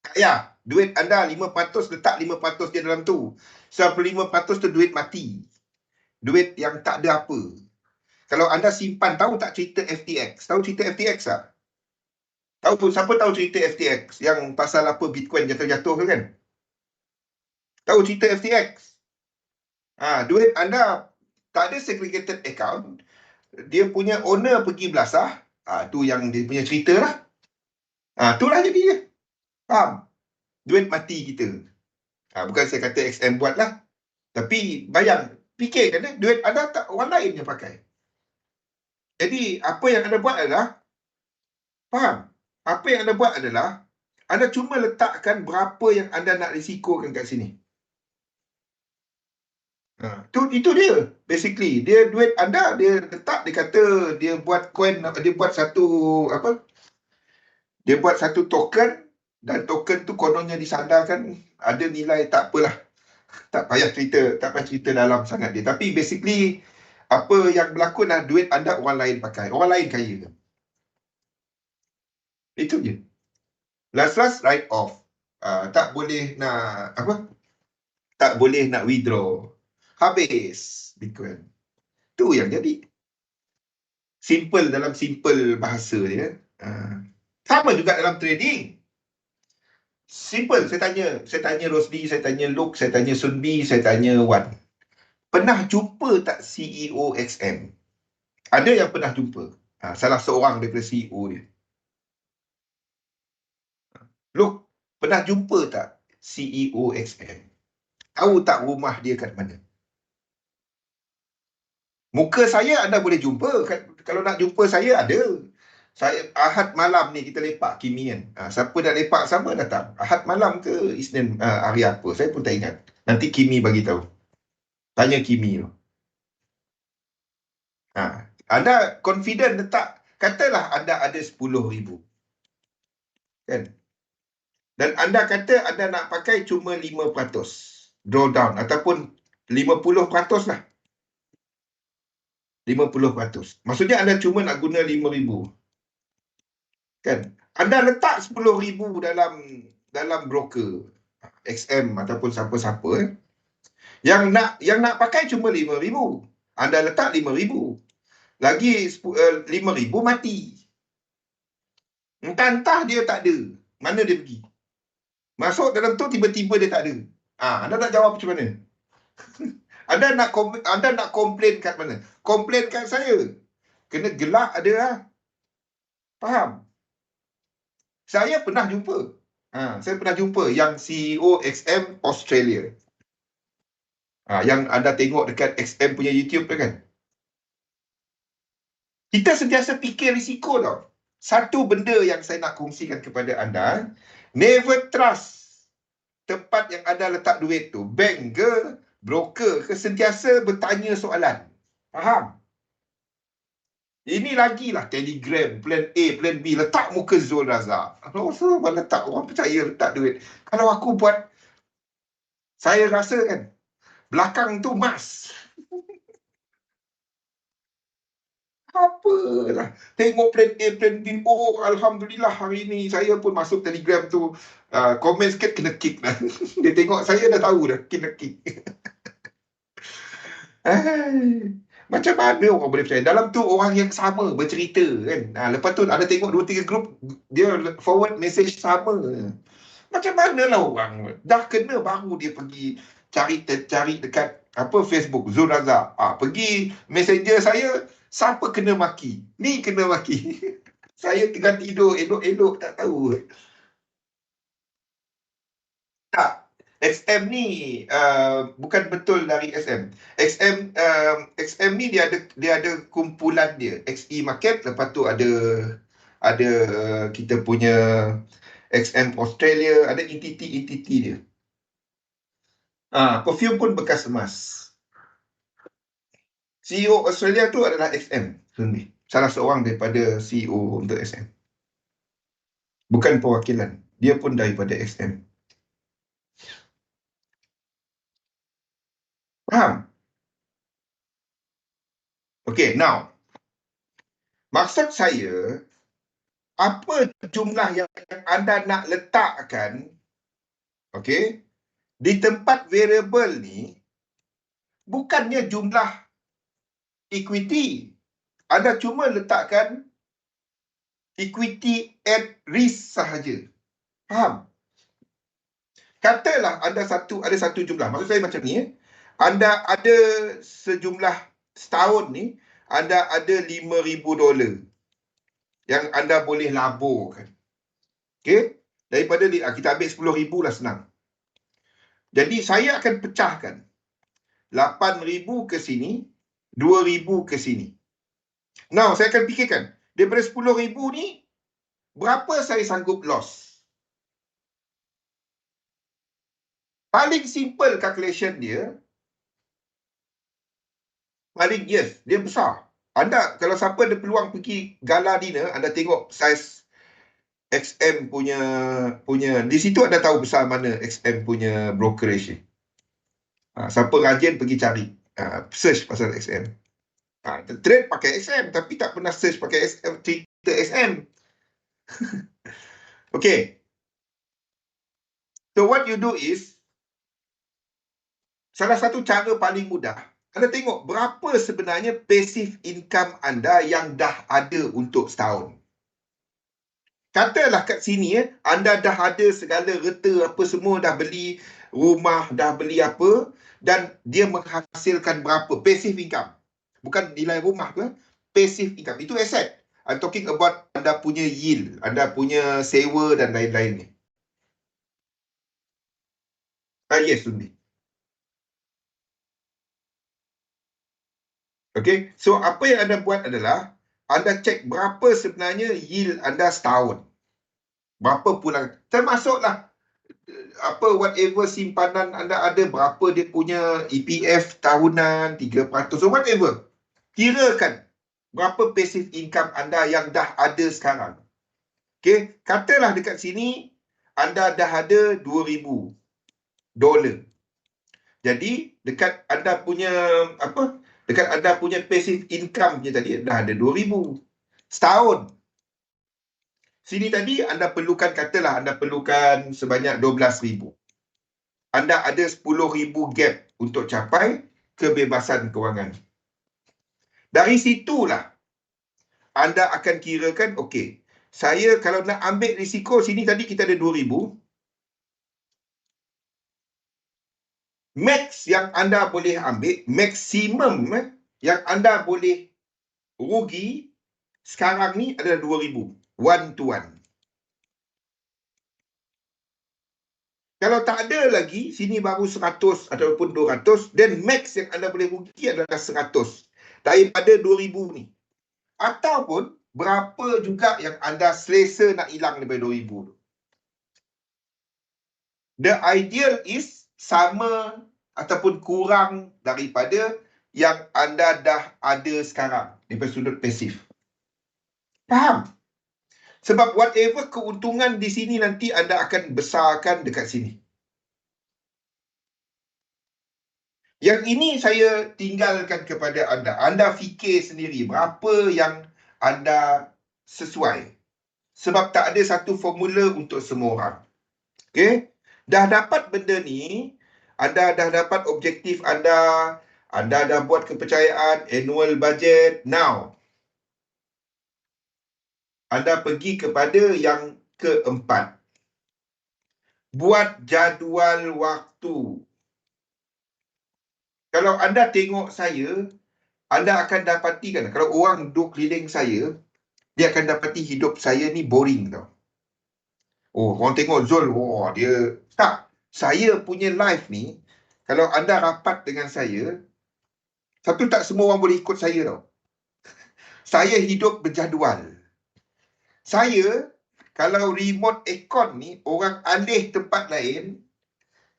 Kaya, duit anda 5%, letak 5% di dalam tu. Sebab 5% tu duit mati. Duit yang tak ada apa. Kalau anda simpan, tahu tak cerita FTX? Tahu cerita FTX tak? Siapa tahu cerita FTX? Yang pasal apa Bitcoin jatuh-jatuh ke kan? Tahu cerita FTX? Duit anda tak ada segregated account. Dia punya owner pergi belasah. Tu yang dia punya cerita lah. Itulah jadi dia. Faham? Duit mati kita. Bukan saya kata XM buat lah. Tapi bayang, fikirkan duit anda tak orang lain yang pakai. Jadi apa yang anda buat adalah, faham? Apa yang anda buat adalah, anda cuma letakkan berapa yang anda nak risikokan kat sini. Itu dia. Basically, dia duit anda, dia letak, dia kata dia buat coin, dia buat satu apa? Dia buat satu token, dan token tu kononnya disandarkan ada nilai tak apalah. Tak payah cerita dalam sangat dia. Tapi basically, apa yang berlaku lah, duit anda orang lain pakai. Orang lain kaya. Itu je. Last write off. Tak boleh nak, apa? Tak boleh nak withdraw. Habis Bitcoin. Tu yang jadi. Simple dalam simple bahasa dia. Sama juga dalam trading. Simple. Saya tanya Rosli, saya tanya Luke, saya tanya Sunbi, saya tanya Wan. Pernah jumpa tak CEO XM? Ada yang pernah jumpa. Salah seorang daripada CEO dia. Luke, pernah jumpa tak CEO XM? Tahu tak rumah dia kat mana? Muka saya anda boleh jumpa. Kalau nak jumpa saya, ada. Saya Ahad malam ni kita lepak Kimi kan. Siapa nak lepak sama datang. Ahad malam ke Isnin hari apa? Saya pun tak ingat. Nanti Kimi bagi tahu. Tanya Kimi tu. Anda confident letak, katalah anda ada 10,000. Kan? Dan anda kata anda nak pakai cuma 5% drawdown ataupun 50% lah. 50%. Maksudnya anda cuma nak guna 5,000. Kan? Anda letak 10,000 dalam broker XM ataupun siapa-siapa. Yang nak pakai cuma 5,000. Anda letak 5,000. Lagi 5,000 mati. Entah dia tak ada. Mana dia pergi? Masuk dalam tu tiba-tiba dia tak ada. Anda nak jawab macam mana? Anda nak komplain kat mana? Komplain kat saya. Kena gelak ada lah. Faham? Saya pernah jumpa. Saya pernah jumpa yang CEO XM Australia. Yang anda tengok dekat XM punya YouTube tu kan. Kita sentiasa fikir risiko tau. Satu benda yang saya nak kongsikan kepada anda, never trust tempat yang anda letak duit tu, bank ke, broker ke, sentiasa bertanya soalan. Faham? Ini lagi lah Telegram, plan A, plan B, letak muka Zul Razak. Kalau letak, orang percaya letak duit. Kalau aku buat, saya rasa kan, belakang tu emas. Apalah. Tengok plan A, plan B. Oh, Alhamdulillah hari ni saya pun masuk Telegram tu. Komen sikit kena kick lah. Dia tengok saya dah tahu dah. Kena kick. Macam mana orang boleh percaya? Dalam tu orang yang sama bercerita kan. Lepas tu ada tengok 2-3 grup. Dia forward message sama. Macam mana lah orang. Dah kena baru dia pergi cari dekat Facebook Zul Razak. Pergi messenger saya. Siapa kena maki? Ni kena maki. Saya tengah tidur, elok-elok tak tahu. Tak. XM ni bukan betul dari XM. XM ni dia ada kumpulan dia. XE Market, lepas tu ada kita punya XM Australia, ada entiti dia. Perfume pun bekas emas. CEO Australia tu adalah XM. Salah seorang daripada CEO untuk XM. Bukan perwakilan. Dia pun daripada XM. Faham? Okay, now. Maksud saya, apa jumlah yang anda nak letakkan, okay, di tempat variable ni, bukannya jumlah equity. Anda cuma letakkan equity at risk sahaja. Faham? Katalah anda ada satu jumlah. Maksud saya macam ni. Anda ada sejumlah setahun ni, anda ada $5,000 yang anda boleh laburkan. Okay? Daripada kita ambil 10,000 lah senang. Jadi saya akan pecahkan 8,000 ke sini, 2,000 ke sini. Now saya akan fikirkan, daripada 10,000 ni, berapa saya sanggup loss? Paling simple calculation dia, dia besar. Anda, kalau siapa ada peluang pergi gala dinner, anda tengok saiz XM punya, di situ anda tahu besar mana XM punya brokerage. Siapa rajin pergi cari, search pasal XM. Trade pakai XM tapi tak pernah search pakai XM, cerita XM. Okay. So what you do is, salah satu cara paling mudah, anda tengok berapa sebenarnya passive income anda yang dah ada untuk setahun. Katalah kat sini anda dah ada segala reta apa semua, dah beli rumah, dah beli apa, dan dia menghasilkan berapa passive income. Bukan nilai rumah tu, passive income. Itu aset. I'm talking about anda punya yield, anda punya sewa dan lain-lain. Yes, Sundi. Okay, so apa yang anda buat adalah anda cek berapa sebenarnya yield anda setahun. Berapa pulang, termasuklah apa whatever simpanan anda ada, berapa dia punya EPF tahunan 3% so whatever. Kirakan berapa passive income anda yang dah ada sekarang. Okay, katalah dekat sini anda dah ada $2,000. Jadi dekat anda punya apa? Dekat anda punya passive income je tadi dah ada 2,000 setahun. Sini tadi anda perlukan, katalah anda perlukan sebanyak 12,000. Anda ada 10,000 gap untuk capai kebebasan kewangan. Dari situlah anda akan kirakan, okey, saya kalau nak ambil risiko, sini tadi kita ada 2,000. Max yang anda boleh ambil, maksimum yang anda boleh rugi sekarang ni adalah 2,000. One to one. Kalau tak ada lagi, sini baru 100 ataupun 200, then max yang anda boleh rugi adalah 100 daripada 2,000 ni. Ataupun berapa juga yang anda selesa nak hilang daripada 2,000 tu. The ideal is sama ataupun kurang daripada yang anda dah ada sekarang daripada sudut pasif. Faham? Sebab whatever keuntungan di sini nanti anda akan besarkan dekat sini. Yang ini saya tinggalkan kepada anda. Anda fikir sendiri berapa yang anda sesuai. Sebab tak ada satu formula untuk semua orang. Okay? Dah dapat benda ni, anda dah dapat objektif anda dah buat kepercayaan, annual budget. Now, anda pergi kepada yang keempat. Buat jadual waktu. Kalau anda tengok saya, anda akan dapati kan, kalau orang duduk keliling saya, dia akan dapati hidup saya ni boring tau. Oh, orang tengok Zul, wah dia... Tak, saya punya life ni, kalau anda rapat dengan saya, satu tak semua orang boleh ikut saya tau. Saya hidup berjadual. Saya, kalau remote aircon ni, orang alih tempat lain,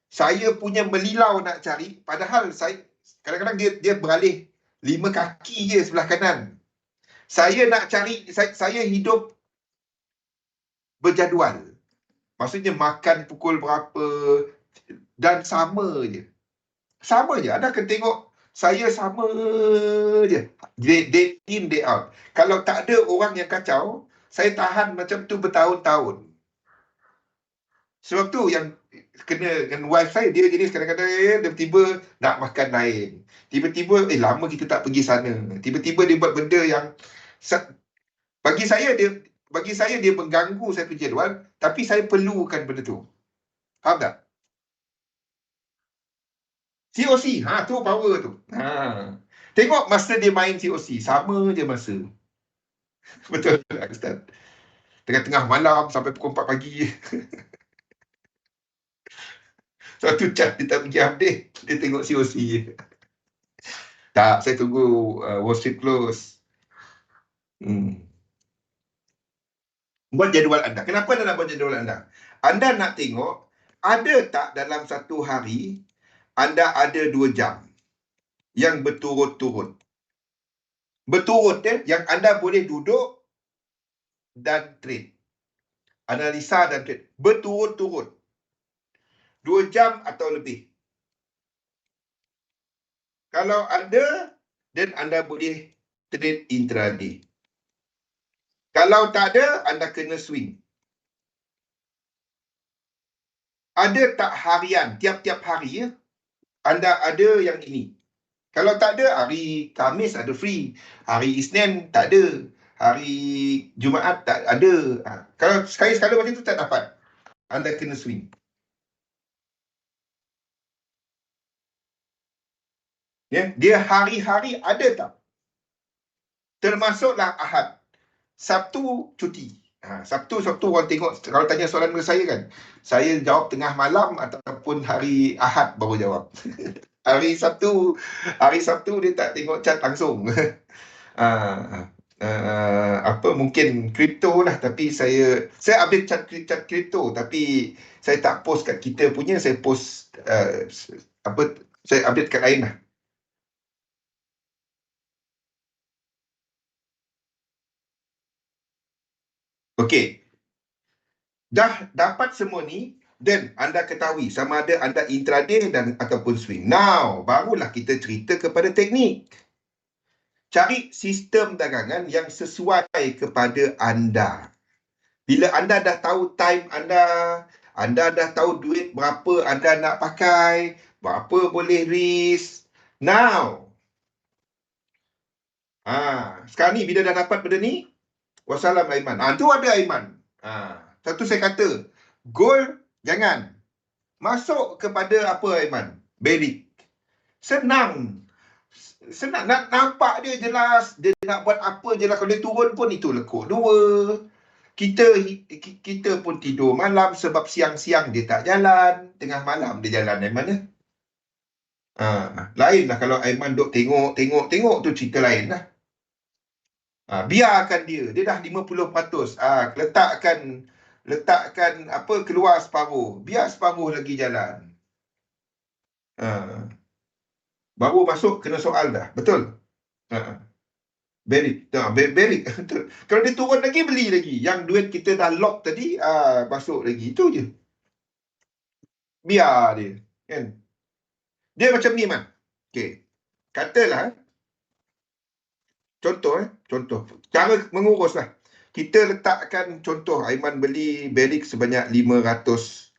saya punya melilau nak cari, padahal saya kadang-kadang dia beralih 5 kaki je sebelah kanan. Saya nak cari, saya hidup berjadual. Maksudnya makan pukul berapa dan sama je. Sama je. Anda akan tengok saya sama je. Day in, day out. Kalau tak ada orang yang kacau, saya tahan macam tu bertahun-tahun. Sebab tu yang kena dengan wife saya, dia jenis kadang-kadang tiba-tiba nak makan lain. Tiba-tiba, lama kita tak pergi sana. Tiba-tiba dia buat benda yang bagi saya dia mengganggu saya punya jadual, tapi saya perlukan benda tu. Faham tak? COC, tu power tu. Tengok masa dia main COC, sama je masa. Betul tak, Ustaz? Tengah-tengah malam sampai pukul 4 pagi. Satu chat dia tak pergi update, dia tengok COC. Tak, saya tunggu Wall Street close. Buat jadual anda. Kenapa anda nak buat jadual anda? Anda nak tengok, ada tak dalam satu hari, anda ada 2 jam yang berturut-turut. Berturut yang anda boleh duduk dan trade. Analisa dan trade. Berturut-turut. 2 jam atau lebih. Kalau ada, then anda boleh trade intraday. Kalau tak ada, anda kena swing. Ada tak harian, tiap-tiap hari ya, anda ada yang ini. Kalau tak ada, hari Khamis ada free. Hari Isnin tak ada. Hari Jumaat tak ada. Kalau sekali-sekala macam tu tak dapat. Anda kena swing. Ya, dia hari-hari ada tak? Termasuklah Ahad. Sabtu cuti. Sabtu orang tengok, kalau tanya soalan ke saya kan, saya jawab tengah malam ataupun hari Ahad baru jawab. Hari Sabtu dia tak tengok chat langsung. Apa mungkin kripto lah, tapi saya update chat kripto, tapi saya tak post kat kita punya, saya post apa, saya update kat lain lah. Okey, dah dapat semua ni, dan anda ketahui sama ada anda intraday dan ataupun swing. Now, barulah kita cerita kepada teknik. Cari sistem dagangan yang sesuai kepada anda. Bila anda dah tahu time anda dah tahu duit berapa anda nak pakai, berapa boleh risk. Now, sekarang ni bila dah dapat benda ni, wassalam Aiman. Tu ada Aiman. Satu saya kata, gold jangan. Masuk kepada apa Aiman? Basic. Senang. Nak nampak dia jelas. Dia nak buat apa jelas. Kalau dia turun pun itu lekuk dua. Kita pun tidur malam sebab siang-siang dia tak jalan. Tengah malam dia jalan dari mana? Lain lah kalau Aiman duk tengok tu cerita lain lah. Biarkan dia. Dia dah 50%. Letakkan apa, keluar separuh. Biar separuh lagi jalan. Baru masuk kena soal dah. Betul? Berik. Kalau dia turun lagi, beli lagi. Yang duit kita dah lock tadi, masuk lagi. Itu je. Biar dia. Kan? Dia macam ni, Man. Okay. Katalah, contoh. Cara mengurus lah. Kita letakkan contoh, Aiman beli Berik sebanyak 500.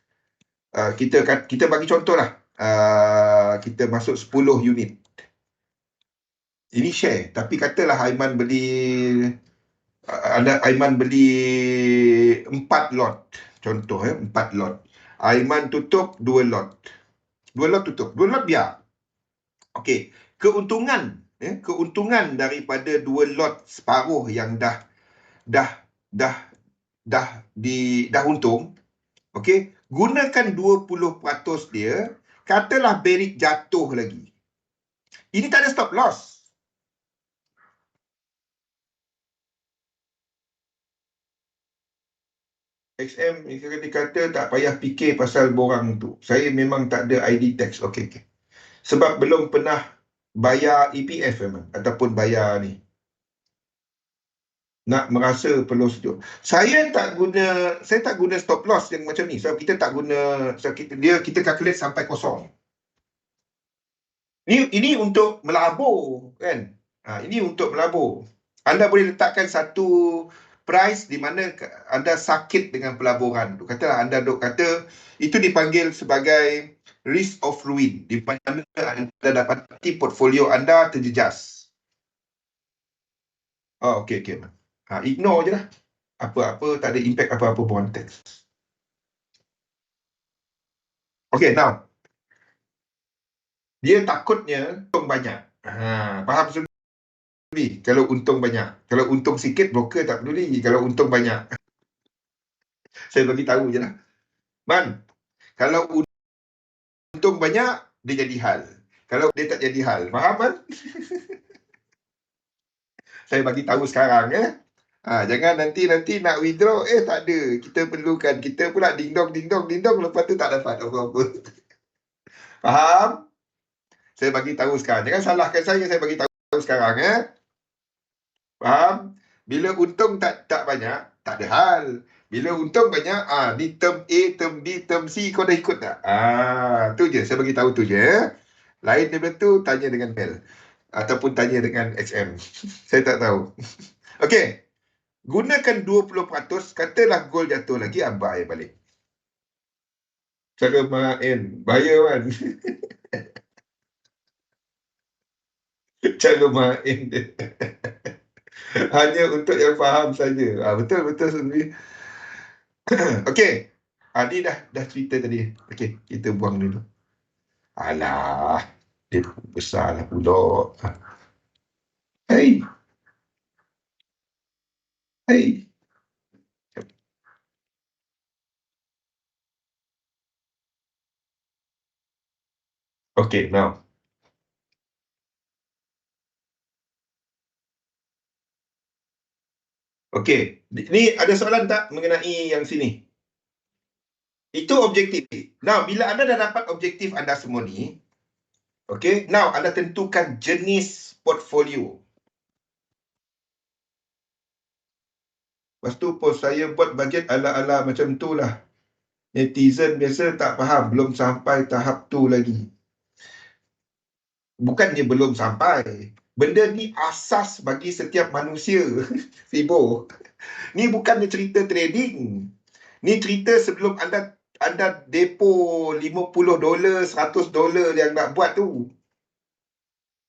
Kita bagi contoh lah. Kita masuk 10 unit. Ini share. Tapi katalah Aiman beli Aiman beli 4 lot. Contoh 4 lot. Aiman tutup 2 lot. 2 lot tutup. 2 lot biar. Okey. Keuntungan daripada 2 lot separuh yang dah untung. Okey. Gunakan 20% dia. Katalah Berik jatuh lagi. Ini tak ada stop loss. XM dikata tak payah fikir pasal borang tu. Saya memang tak ada ID tax. Okey. Sebab belum pernah bayar EPF memang ataupun bayar ni. Nak merasa perlu sejuk. Saya tak guna stop loss yang macam ni. Sebab kita tak guna, kita calculate sampai kosong. Ini untuk melabur kan. Ini untuk melabur. Anda boleh letakkan satu price di mana anda sakit dengan pelaburan. Katalah anda kata itu dipanggil sebagai risk of ruin. Di mana anda dapati portfolio anda terjejas. Okey. Ignore je lah. Apa-apa, tak ada impact apa-apa pun teks. Okey, now. Dia takutnya untung banyak. Faham sendiri? Kalau untung banyak. Kalau untung sikit, broker tak peduli. Kalau untung banyak. Saya bagi tahu je lah. Man, kalau untung banyak, dia jadi hal. Kalau dia tak jadi hal. Faham, Man? Saya bagi tahu sekarang, jangan nanti nak withdraw, tak ada. Kita perlukan. Kita pula ding-dong, lepas tu tak dapat apa-apa. Faham? Saya bagi tahu sekarang. Jangan salahkan saya bagi tahu sekarang, Faham? Bila untung tak banyak, tak ada hal. Bila untung banyak, ni term A, term B, term C, kau dah ikut tak? Tu je, saya bagi tahu tu je. Lain daripada tu, tanya dengan Mel. Ataupun tanya dengan XM. Saya tak tahu. Okey. Gunakan 20%, katalah gol jatuh lagi, abang air balik. Cara main. Bahaya kan? Cara main dia. Hanya untuk yang faham saja. Betul sebenarnya. Okey. Ni dah cerita tadi. Okey, kita buang dulu. Alah, dia besar lah pula. Hey. Okay, now. Okay, ni ada soalan tak mengenai yang sini? Itu objektif. Now, bila anda dah dapat objektif anda semua ni, okay, now anda tentukan jenis portfolio. Lepas tu pun saya buat bajet ala-ala macam tu lah. Netizen biasa tak faham, belum sampai tahap tu lagi. Bukannya belum sampai. Benda ni asas bagi setiap manusia. Fibo. Ni bukannya cerita trading. Ni cerita sebelum anda depo $50, $100 yang nak buat tu.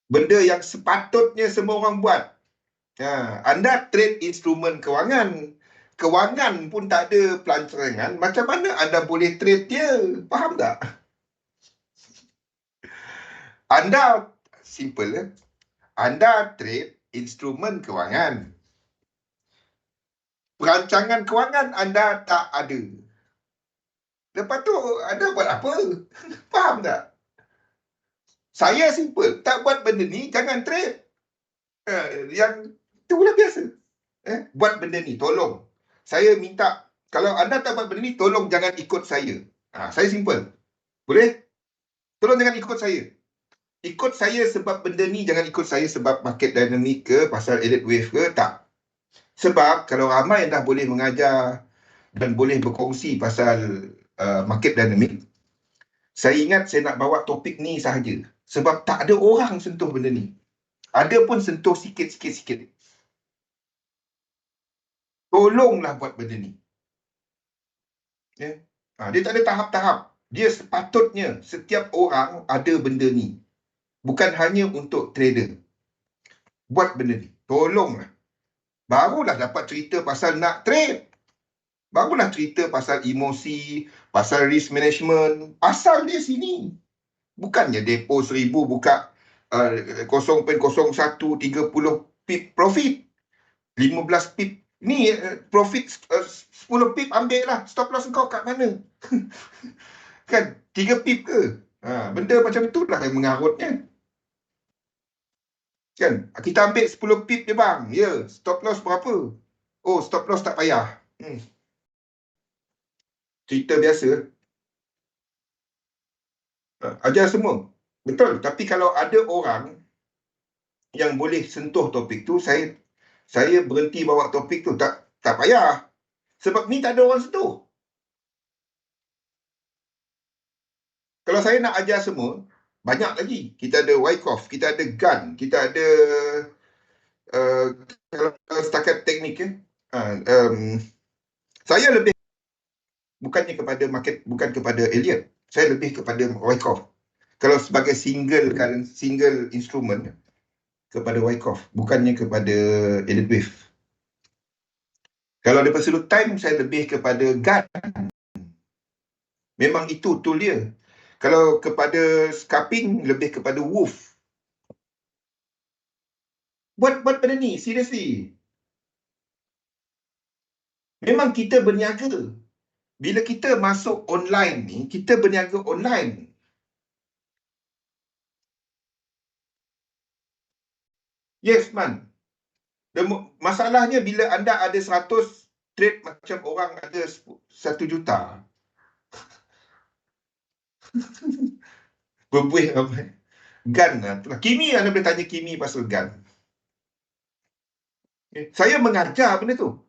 Benda yang sepatutnya semua orang buat. Anda trade instrumen kewangan. Kewangan pun tak ada pelancaran. Macam mana anda boleh trade dia? Faham tak? Anda, simple. Anda trade instrumen kewangan. Perancangan kewangan anda tak ada. Lepas tu, anda buat apa? Faham tak? Saya simple. Tak buat benda ni, jangan trade. Yang itulah biasa. Buat benda ni, tolong. Saya minta, kalau anda tak buat benda ni, tolong jangan ikut saya. Saya simple. Boleh? Tolong jangan ikut saya. Ikut saya sebab benda ni, jangan ikut saya sebab market dynamic ke, pasal elite wave ke, tak. Sebab kalau ramai yang dah boleh mengajar dan boleh berkongsi pasal market dynamic, saya ingat saya nak bawa topik ni sahaja. Sebab tak ada orang sentuh benda ni. Ada pun sentuh sikit. Tolonglah buat benda ni. Dia tak ada tahap-tahap. Dia sepatutnya setiap orang ada benda ni. Bukan hanya untuk trader. Buat benda ni. Tolonglah. Barulah dapat cerita pasal nak trade. Barulah cerita pasal emosi, pasal risk management. Asal dia sini. Bukannya depo 1000 buka 0.0130 pip profit. 15 pip. Ni profit 10 pip ambil lah. Stop loss kau kat mana? Kan 3 pip ke? Benda macam itulah yang mengarutnya. Kan? Kita ambil 10 pip je bang. Ya, stop loss berapa? Oh, stop loss tak payah. Cerita biasa. Ajar semua. Betul. Tapi kalau ada orang yang boleh sentuh topik tu, saya berhenti bawa topik tu. Tak payah. Sebab ni tak ada orang sentuh. Kalau saya nak ajar semua, banyak lagi. Kita ada Wyckoff, kita ada Gun, kita ada kalau setakat teknik saya lebih bukannya kepada market, bukan kepada Elliot. Saya lebih kepada Wyckoff. Kalau sebagai single instrument, kepada Wyckoff, bukannya kepada Elliot Wave. Kalau daripada sudut time, saya lebih kepada Gun. Memang itu tool dia. Kalau kepada scalping, lebih kepada Wolf. Buat benda ni, seriously. Memang kita berniaga. Bila kita masuk online ni, kita berniaga online. Yes, man. Masalahnya bila anda ada 100 trade macam orang ada 1 juta. Berbuih ramai. Gun lah. Kimi, anda boleh tanya Kimi pasal gun. Saya mengajar benda tu.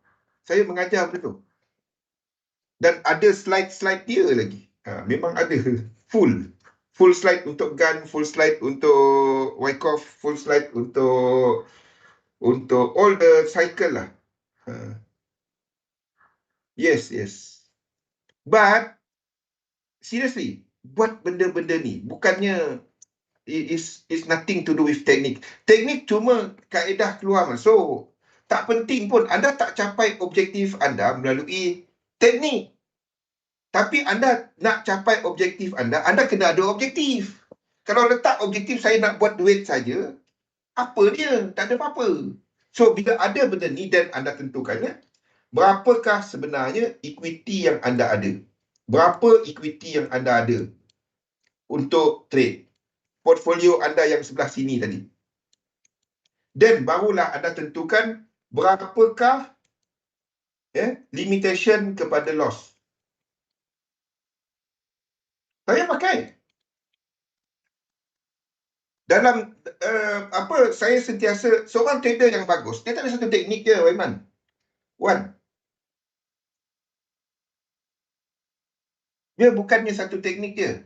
Dan ada slide dia lagi. Memang ada full. Full slide untuk gun, full slide untuk Wyckoff, full slide untuk all the cycle lah. Yes. But seriously, buat benda-benda ni bukannya is nothing to do with teknik. Teknik cuma kaedah keluar masuk. Tak penting pun. Anda tak capai objektif anda melalui teknik. Tapi anda nak capai objektif anda kena ada objektif. Kalau letak objektif saya nak buat duit saja, apa dia? Tak ada apa-apa. So, bila ada benda ni dan anda tentukannya, berapakah sebenarnya equity yang anda ada? Berapa equity yang anda ada untuk trade? Portfolio anda yang sebelah sini tadi. Dan barulah anda tentukan berapakah limitation kepada loss. Saya pakai. Dalam saya sentiasa, seorang trader yang bagus, dia tak ada satu teknik je, Waiman. Dia bukannya satu teknik je.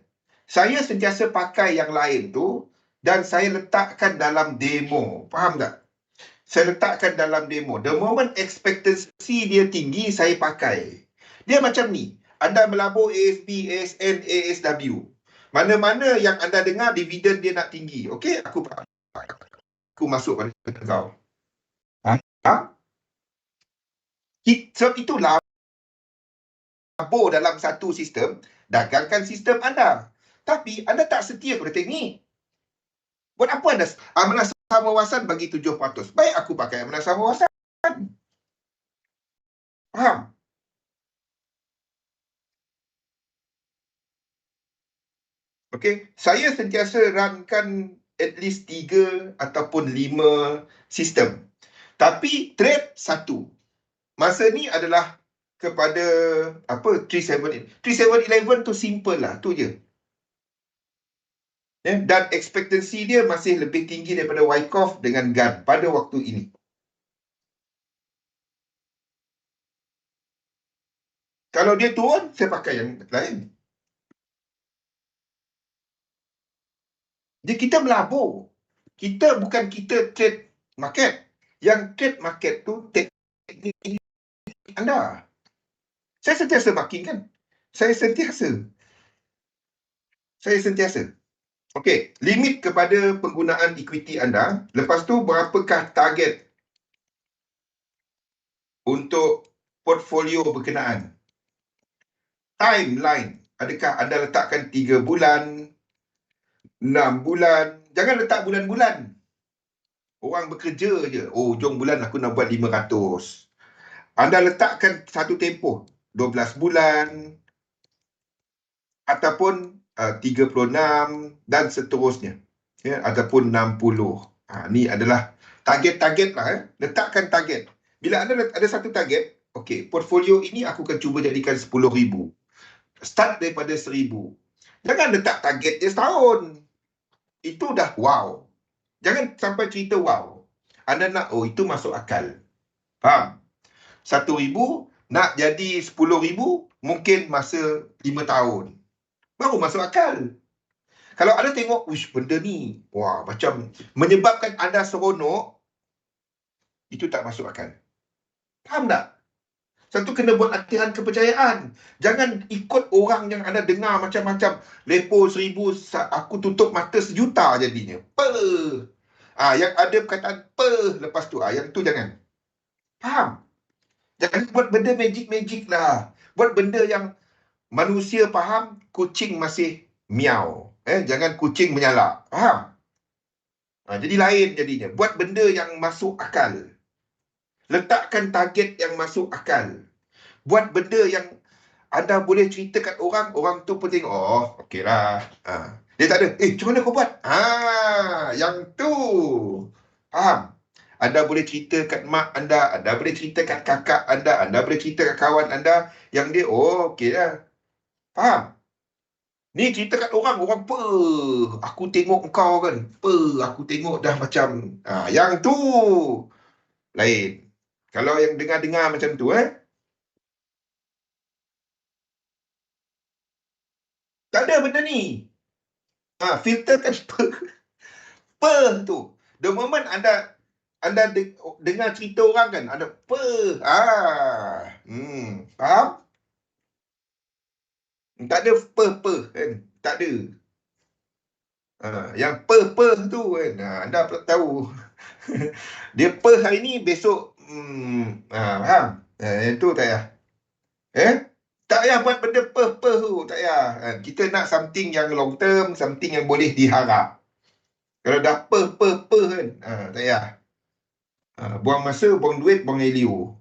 Saya sentiasa pakai yang lain tu dan saya letakkan dalam demo. Faham tak? Saya letakkan dalam demo. The moment expectancy dia tinggi, saya pakai. Dia macam ni. Anda melabur ASB, ASN, ASW. Mana-mana yang anda dengar dividen dia nak tinggi. Okey, aku masuk pada kau. Sebab itu labur dalam satu sistem, dagangkan sistem anda. Tapi anda tak setia pada teknik. Buat apa anda? Amanah sama wawasan bagi 7%. Baik aku pakai amanah sama wawasan. Faham? Okey, saya sentiasa runkan at least 3 ataupun 5 sistem. Tapi trade satu. Masa ni adalah kepada 3711. 3711 tu simple lah, tu je. Dan ekspektasi dia masih lebih tinggi daripada Wyckoff dengan GAN pada waktu ini. Kalau dia turun, saya pakai yang lain. Jadi kita melabur. Bukan kita trade market. Yang trade market tu teknik anda. Saya sentiasa marking kan? Saya sentiasa. Okey, limit kepada penggunaan equity anda. Lepas tu, berapakah target untuk portfolio berkenaan? Timeline. Adakah anda letakkan 3 bulan, 6 bulan? Jangan letak bulan-bulan. Orang bekerja je. Hujung bulan aku nak buat 500. Anda letakkan satu tempoh. 12 bulan. Ataupun 36 dan seterusnya. Ataupun 60. Ni adalah target-target lah. Letakkan target. Bila anda ada satu target, okey, portfolio ini aku akan cuba jadikan 10,000. Start daripada 1,000. Jangan letak target je setahun. Itu dah wow. Jangan sampai cerita wow. Anda nak, itu masuk akal. Faham? 1,000 nak jadi 10,000 mungkin masa 5 tahun. Baru masuk akal. Kalau anda tengok, wish, benda ni, wah, macam menyebabkan anda seronok, itu tak masuk akal. Faham tak? Satu kena buat latihan kepercayaan. Jangan ikut orang yang anda dengar macam-macam. Lepo 1,000, aku tutup mata 1,000,000 jadinya. Yang ada perkataan lepas tu. Yang tu jangan. Faham? Jangan buat benda magic-magic lah. Buat benda yang manusia faham, kucing masih miau. Jangan kucing menyalak. Faham? Jadi lain jadinya. Buat benda yang masuk akal. Letakkan target yang masuk akal. Buat benda yang anda boleh cerita kat orang, orang tu pun tengok, okeylah. Dia tak ada, macam mana kau buat? Yang tu. Faham? Anda boleh cerita kat mak anda boleh cerita kat kakak anda boleh cerita kat kawan anda, yang dia, okeylah. Faham? Ni cerita kat orang aku tengok kau kan, aku tengok dah macam, yang tu lain. Kalau yang dengar-dengar macam tu, tak ada benda ni. Filter kan tu. The moment anda dengar cerita orang kan, ada faham? Tak ada kan, tak ada. Yang tu kan, anda tahu. Dia hari ni, besok faham? Itu tak payah. Tak payah buat benda tu, tak payah. Kita nak something yang long term, something yang boleh diharap. Kalau dah kan, tak payah. Buang masa, buang duit, buang elio.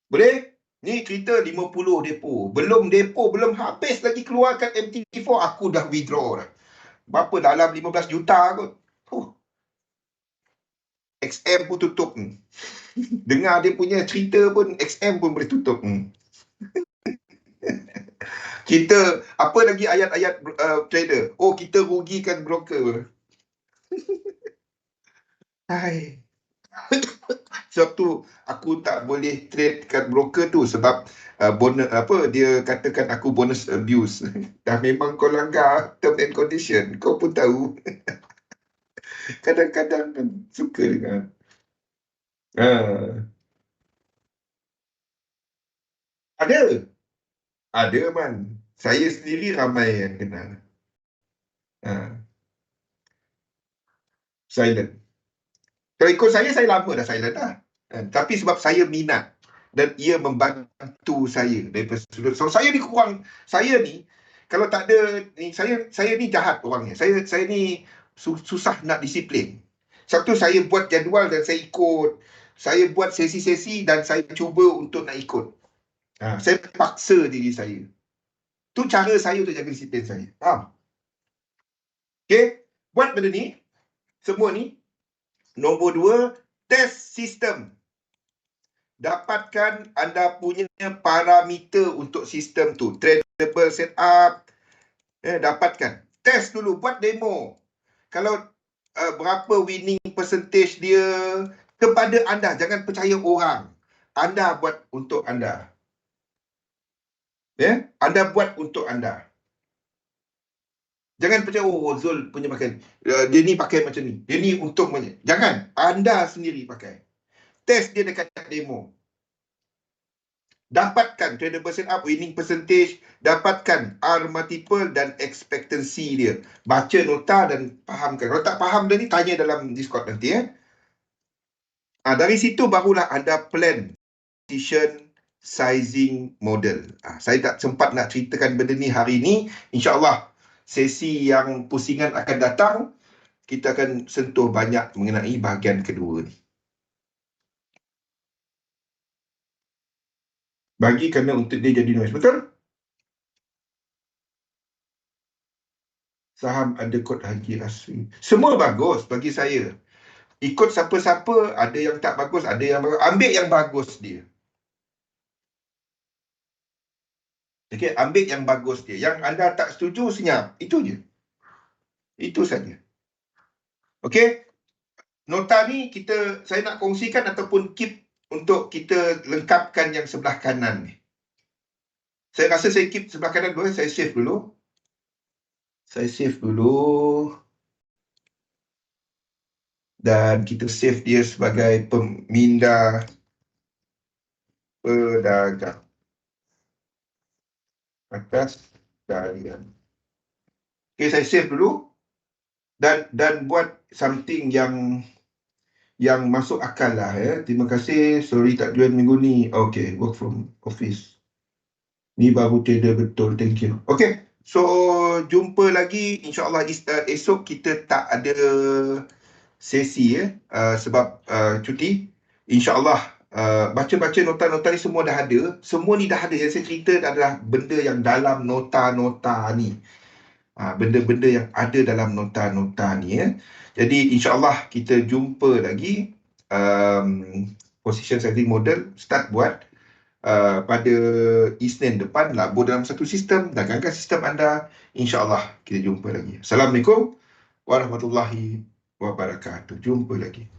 Boleh? Ni cerita 50 depo. Belum depo, belum habis lagi keluarkan MT4, aku dah withdraw dah. Berapa? Dalam 15 juta kot. XM pun tutup. Dengar dia punya cerita pun, XM pun boleh tutup. Kita, apa lagi ayat-ayat trader? Oh, kita rugikan broker. Hai. Sebab tu aku tak boleh trade kat broker tu, sebab bonus dia katakan aku bonus abuse. Dah memang kau langgar term and condition, kau pun tahu. Kadang-kadang kan suka dengan ada man. Saya sendiri ramai yang kenal. Silent. Kalau ikut saya lama dah silent dah. Tapi sebab saya minat dan ia membantu saya daripada sudut. So saya ni kurang, saya ni kalau tak ada ni, saya ni jahat orangnya. Saya ni susah nak disiplin. Satu, saya buat jadual dan saya ikut. Saya buat sesi-sesi dan saya cuba untuk nak ikut. Saya paksa diri saya. Tu cara saya untuk jaga disiplin saya. Faham? Okay? Buat benda ni, semua ni. Nombor 2, test sistem. Dapatkan anda punya parameter untuk sistem tu. Tradable setup. Dapatkan. Test dulu. Buat demo. Kalau berapa winning percentage dia, kepada anda. Jangan percaya orang. Anda buat untuk anda. Anda buat untuk anda. Jangan percaya, Zul punya pakai. Dia ni pakai macam ni. Dia ni untung banyak. Jangan. Anda sendiri pakai. Test dia dekat demo. Dapatkan tradable setup, winning percentage, dapatkan R multiple dan expectancy dia. Baca nota dan fahamkan. Kalau tak faham dia ni, tanya dalam Discord nanti. Dari situ barulah anda plan position sizing model. Saya tak sempat nak ceritakan benda ni hari ni. InsyaAllah sesi yang pusingan akan datang, kita akan sentuh banyak mengenai bahagian kedua ni. Bagi kerana untuk dia jadi noise. Betul? Saham ada kod Haji Asri. Semua bagus bagi saya. Ikut siapa-siapa, ada yang tak bagus, ada yang bagus. Ambil yang bagus dia. Okay, ambil yang bagus dia. Yang anda tak setuju, senyap. Itu je. Itu saja. Okay? Nota ni saya nak kongsikan ataupun keep untuk kita lengkapkan yang sebelah kanan ni. Saya rasa saya keep sebelah kanan dulu. Saya save dulu. Dan kita save dia sebagai pemindah pedagang atas dalian. Okay, saya save dulu. Dan buat something yang masuk akal lah. Terima kasih. Sorry tak join minggu ni. Okay, work from office. Ni baru trader betul. Thank you. Okay, so jumpa lagi. InsyaAllah esok kita tak ada sesi sebab cuti. InsyaAllah baca-baca nota-nota ni semua dah ada. Semua ni dah ada. Yang saya cerita adalah benda yang dalam nota-nota ni. Benda-benda yang ada dalam nota-nota ni. Jadi insyaAllah kita jumpa lagi. Position sizing model start buat pada Isnin depan. Labur dalam satu sistem, dagangkan sistem anda. InsyaAllah kita jumpa lagi. Assalamualaikum warahmatullahi wabarakatuh. Jumpa lagi.